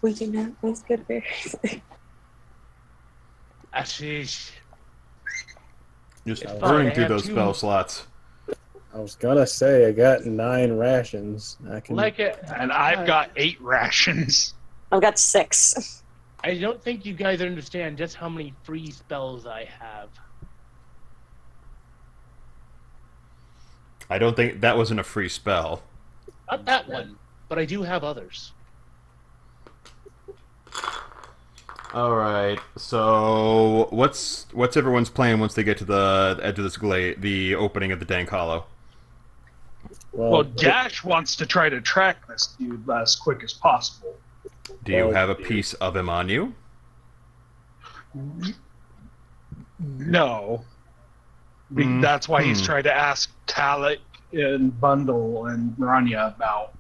We do not waste good berries. Ashish. Just It's burning fine, through I have those 2. spell slots. I was gonna say I got 9 rations. I can. Like it. And I've got 8 rations. I've got 6. I don't think you guys understand just how many free spells I have. I don't think that wasn't a free spell. Not that one, but I do have others. Alright, so what's everyone's plan once they get to the edge of this glade, the opening of the Dank Hollow? Well, Dash wants to try to track this dude as quick as possible. Do you Well, have a piece of him on you? No. Mm, That's why he's hmm. trying to ask Talic and Bundle and Ranya about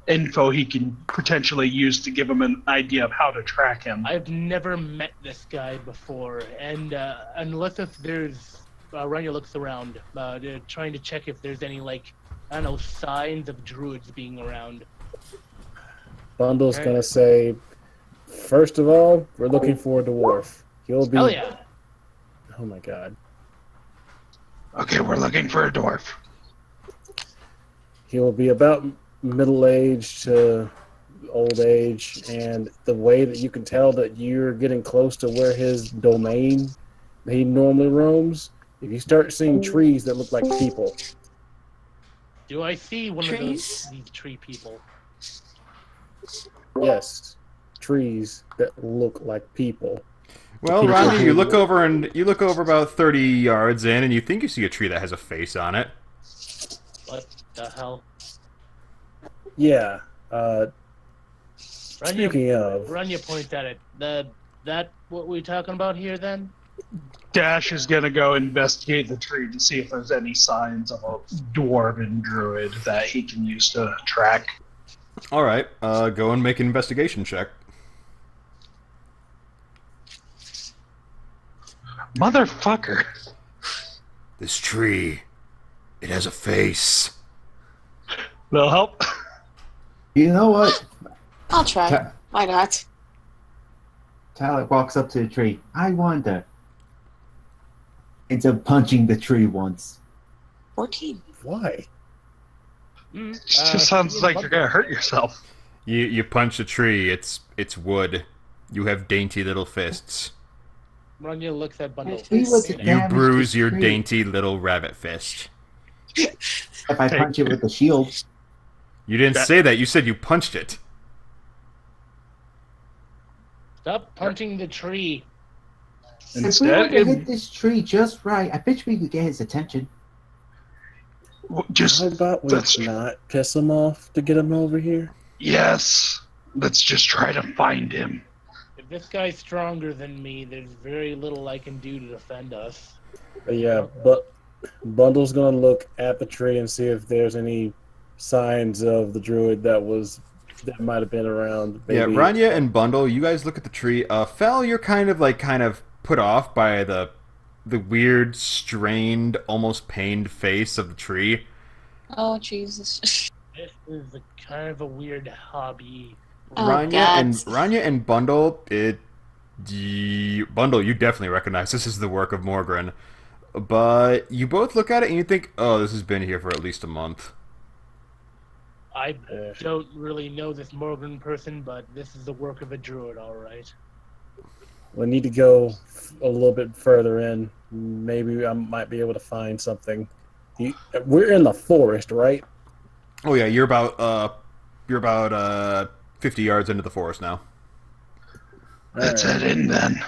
info he can potentially use to give him an idea of how to track him. I've never met this guy before, and unless if there's Ranya looks around, they're trying to check if there's any like I don't know signs of druids being around. Bundle's gonna say, first of all, we're looking for a dwarf. He'll be. Hell yeah! Oh my god. Okay, we're looking for a dwarf. He'll be about middle age to old age, and the way that you can tell that you're getting close to where his domain he normally roams, if you start seeing trees that look like people. Do I see one Trees? of these tree people? Yes, trees that look like people. Well, People Ronnie, do. you look over about 30 yards in, and you think you see a tree that has a face on it. What the hell? Yeah. Ranya, Speaking of, Ranya points at it. That what we're talking about here then? Dash is gonna go investigate the tree to see if there's any signs of a dwarven druid that he can use to track. All right, go and make an investigation check. Motherfucker. This tree, it has a face. Will help. You know what? I'll try. Ta- Why not? Talic walks up to the tree. I wonder. Ends up punching the tree once. 14. why? It just sounds like you're gonna hurt yourself. You punch a tree. It's wood. You have dainty little fists. Ranya looks at Bundle. If we were to You damage bruise the your tree- dainty little rabbit fist. If I punch it with a shield, You didn't say that. You said you punched it. Stop punching the tree. if we were Instead, to hit this tree just right, I bet we could get his attention. just How about we that's- not piss him off to get him over here? yes. Let's just try to find him. If this guy's stronger than me, there's very little I can do to defend us. But yeah, but Bundle's gonna look at the tree and see if there's any signs of the druid that might have been around. Yeah, Maybe. Ranya and Bundle, you guys look at the tree. Fel, you're kind of put off by the weird, strained, almost pained face of the tree. Oh, Jesus. This is kind of a weird hobby. Oh, Ranya and Bundle, Bundle, you definitely recognize this is the work of Morgren. But you both look at it and you think, oh, this has been here for at least a month. I don't really know this Morgan person, but this is the work of a druid, all right. We need to go a little bit further in. Maybe I might be able to find something. We're in the forest, right? Oh yeah, you're about 50 yards into the forest now. Let's Alright. head in then.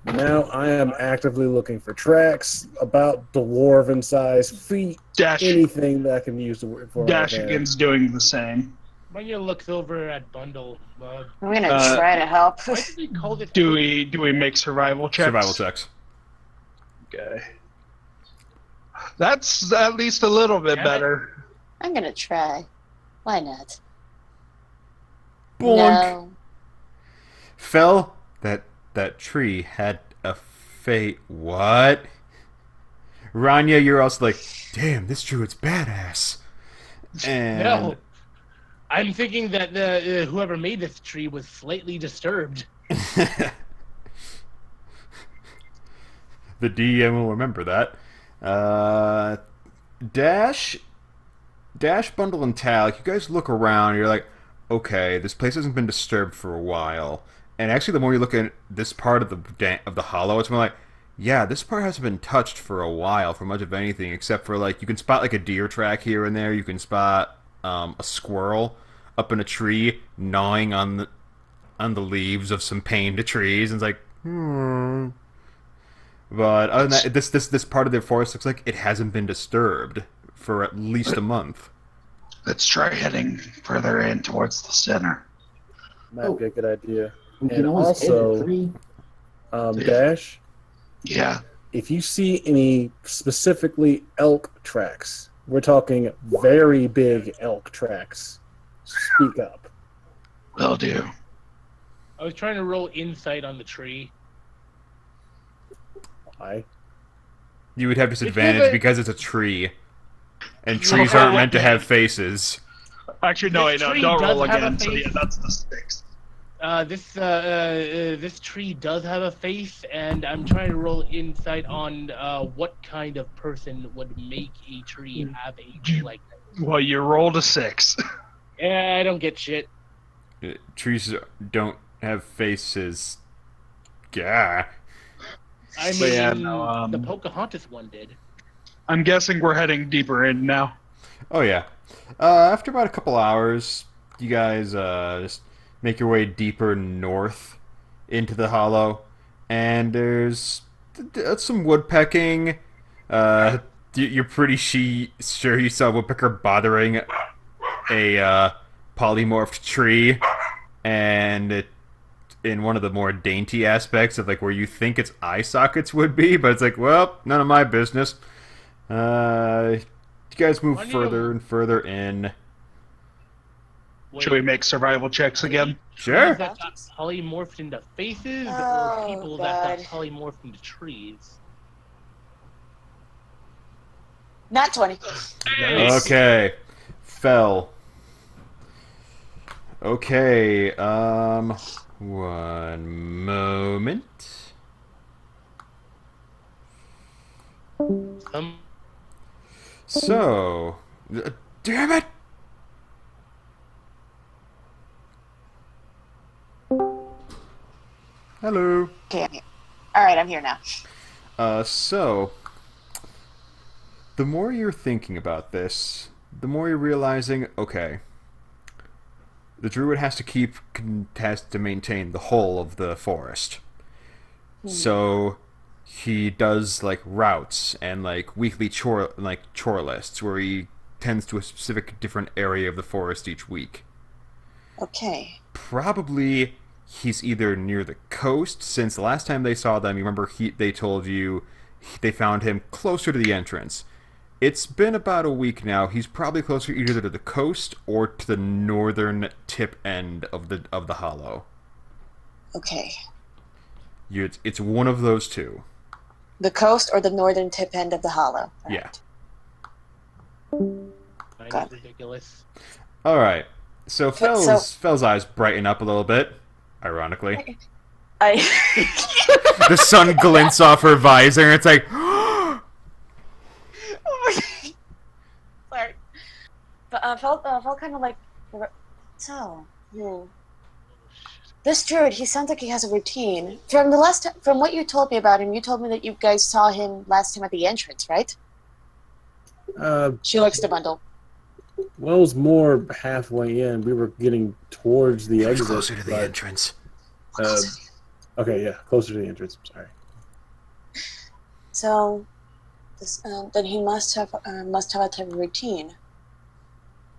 Now I am actively looking for tracks about dwarven size feet, anything that I can use for my advantage. Dashegen's doing the same. Ranya looks over at Bundle. I'm gonna try to help. Why do they call this? Do we make survival checks? Survival checks. Okay. That's at least a little bit Damn it. better. I'm gonna try. Why not? Bonk. No. Fell. That tree had a fate. What? Ranya, you're also like, damn, this druid's badass. And No. I'm thinking that whoever made this tree was slightly disturbed. the DM will remember that. Dash, Bundle, and Talic, you guys look around, you're like, okay, this place hasn't been disturbed for a while. And actually, the more you look at this part of the hollow, it's more like, yeah, this part hasn't been touched for a while for much of anything, except for, like, you can spot, like, a deer track here and there. You can spot a squirrel up in a tree gnawing on the leaves of some pained trees, and it's like, But other than that, this part of the forest looks like it hasn't been disturbed for at least a month. Let's try heading further in towards the center. Might be a good idea. We can And always also, edit 3. Dash, Yeah. if you see any specifically elk tracks, we're talking very big elk tracks, speak up. Will do. I was trying to roll insight on the tree. Why? You would have disadvantage because it's a tree. And trees aren't meant to have faces. Actually, no, This wait, no, tree don't roll does have again. a So face. yeah, that's the 6. This tree does have a face, and I'm trying to roll insight on what kind of person would make a tree have a tree like that. Well, you rolled a 6. Yeah, I don't get shit. Trees don't have faces. Yeah. I But yeah, mean, no, the Pocahontas one did. I'm guessing we're heading deeper in now. Oh yeah. After about a couple hours, you guys just make your way deeper north into the hollow, and there's some woodpecking. You're pretty sure you saw a woodpecker bothering a polymorphed tree, and in one of the more dainty aspects of like where you think its eye sockets would be, but it's like, well, none of my business. You guys move further and further in. Wait, Should we make survival checks again? Sure. trees that got polymorphed into faces, Oh, or people that got God. polymorphed into trees? Not 20. Nice. Okay. Fell. Okay, one moment. So, damn it! Hello. Okay, I'm here. Alright, I'm here now. So, the more you're thinking about this, the more you're realizing, okay, the druid has to maintain the whole of the forest. So he does like routes and like weekly chore lists where he tends to a specific different area of the forest each week. Okay. Probably he's either near the coast, since the last time they saw them, you remember they told you they found him closer to the entrance. It's been about a week now. He's probably closer either to the coast or to the northern tip end of the hollow. Okay. It's one of those two. The coast or the northern tip end of the hollow. Yeah. Kind Got of ridiculous. All right. So So- Fell's eyes brighten up a little bit, ironically. I The sun glints off her visor, and it's like, sorry. But felt kind of like so. This druid, he sounds like he has a routine. From what you told me about him, you told me that you guys saw him last time at the entrance, right? She looks to Bundle. Well, it was more halfway in. We were getting towards the exit. Closer to the but, entrance. Okay, yeah, closer to the entrance. I'm sorry. So, then he must have a type of routine.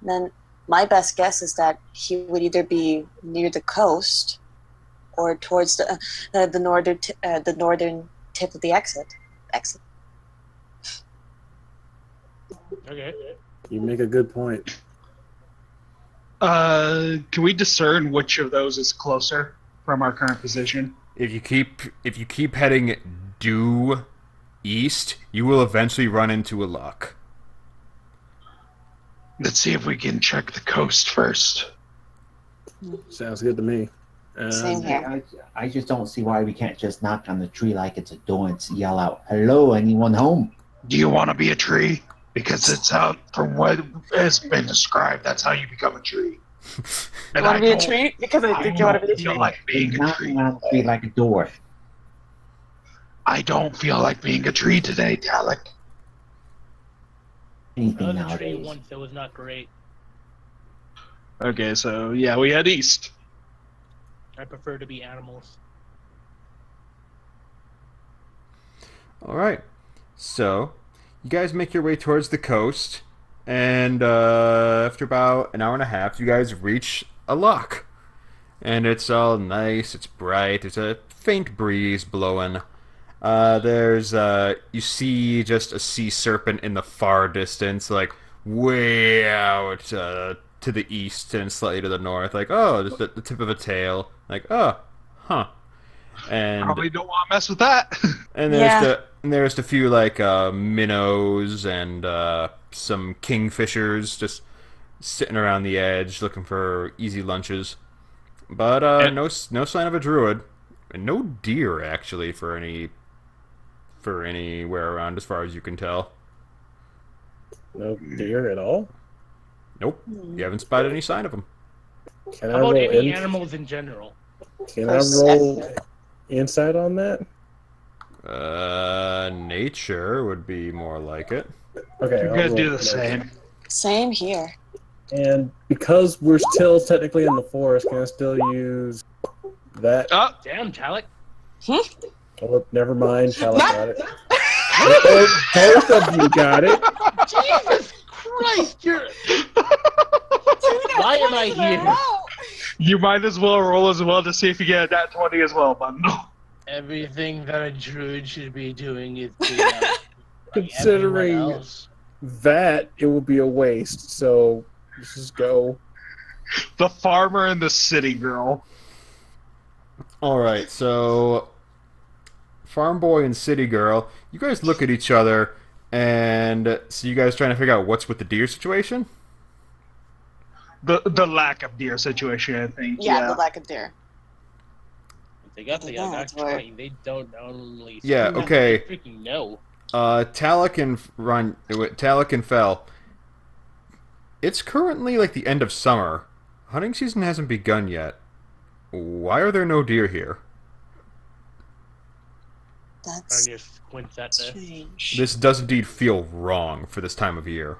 Then my best guess is that he would either be near the coast or towards the northern tip of the exit. Okay. You make a good point. Can we discern which of those is closer from our current position? If you keep heading due east, you will eventually run into a lock. Let's see if we can check the coast first. Sounds good to me. Same here. I just don't see why we can't just knock on the tree like it's a door and yell out, "Hello, anyone home?" Do you want to be a tree? Because it's out from what has been described. That's how you become a tree. You want to be a tree? Because I think you want to be a feel tree. like being a Knocking tree. on the tree like a door. I don't feel like being a tree today, Talic. I Anything was a tree nowadays. once. It was not great. Okay, so yeah, we head east. I prefer to be animals. All right. So, you guys make your way towards the coast, and after about an hour and a half, you guys reach a lock. And it's all nice, it's bright, there's a faint breeze blowing. You see just a sea serpent in the far distance, like way out to the east and slightly to the north. Like, oh, just the tip of a tail. Like, oh, huh. And Probably don't want to mess with that. and there's the few like minnows and some kingfishers just sitting around the edge looking for easy lunches. But no sign of a druid, and no deer actually for anywhere around as far as you can tell. No deer at all? Nope, you haven't spotted any sign of them. Can I How about roll any animals in general? Can I roll insight on that? Nature would be more like it. Okay, You're I'll gonna roll do the nature. same. Same here. And because we're still technically in the forest, can I still use that? Oh, Damn, Talic. Oh, never mind. Talic got it. Both of you got it. Jesus Christ! You're. Why am I here? you might as well roll as well to see if you get that 20 as well, Bundle. Everything that a druid should be doing is being out like Considering everyone else. that, it will be a waste. So let's just go. The farmer and the city girl. All right, so farm boy and city girl, you guys look at each other, and so you guys trying to figure out what's with the deer situation. The lack of deer situation, I think. Yeah, the lack of deer. They got the young That's trying. They don't only. Yeah, okay. They freaking know. Talic and Fel. It's currently like the end of summer. Hunting season hasn't begun yet. Why are there no deer here? That's Ranya squints at this. strange. This does indeed feel wrong for this time of year.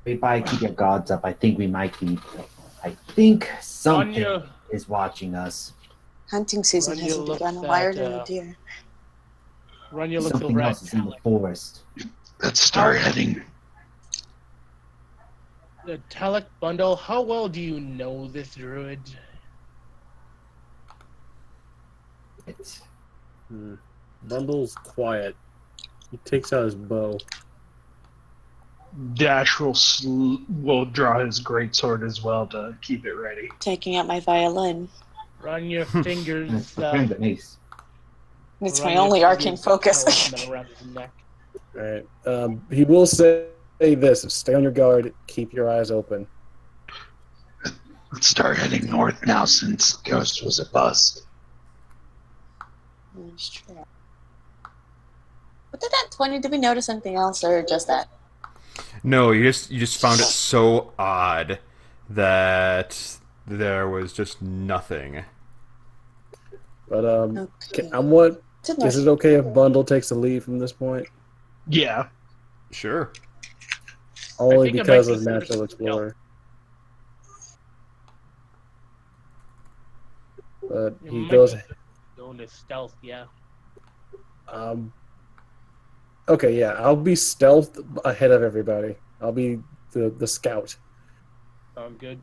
Everybody keep your guards up. I think we might be. I think something Ranya, is watching us. Hunting season Ranya hasn't looks begun. Why are at, there no deer? Ranya looks Something over at else is in the Talic. forest. Let's start heading. The Talic bundle. How well do you know this druid? It's, Bundle's quiet. He takes out his bow. Dash will draw his greatsword as well to keep it ready. Taking out my violin. Ranya fingers. it's the mace. It's my Ranya only arcane fingers focus. talisman around his neck. Alright. He will say this: stay on your guard, keep your eyes open. Let's start heading north now since Ghost was a bust. That's true. But did that 20, did we notice anything else or just that? No, you just found it so odd that there was just nothing. But Okay. I want. To Is it okay if Bundle takes the lead from this point? Yeah. Sure. Only think I because might of just Natural stealth. Explorer. But It he might goes. be going to stealth, yeah. Um, okay, yeah, I'll be stealth ahead of everybody. I'll be the scout. Sound good.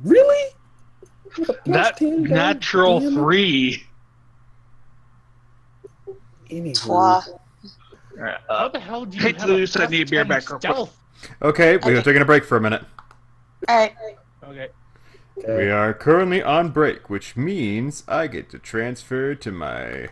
Really? With a plus That 10 natural damage? 3. Anywho. Twa. How the hell do you Hey, have a Toulouse, I plus need beer 10 back real quick. stealth? Okay, we are Okay. taking a break for a minute. Alright. Okay. We are currently on break, which means I get to transfer to my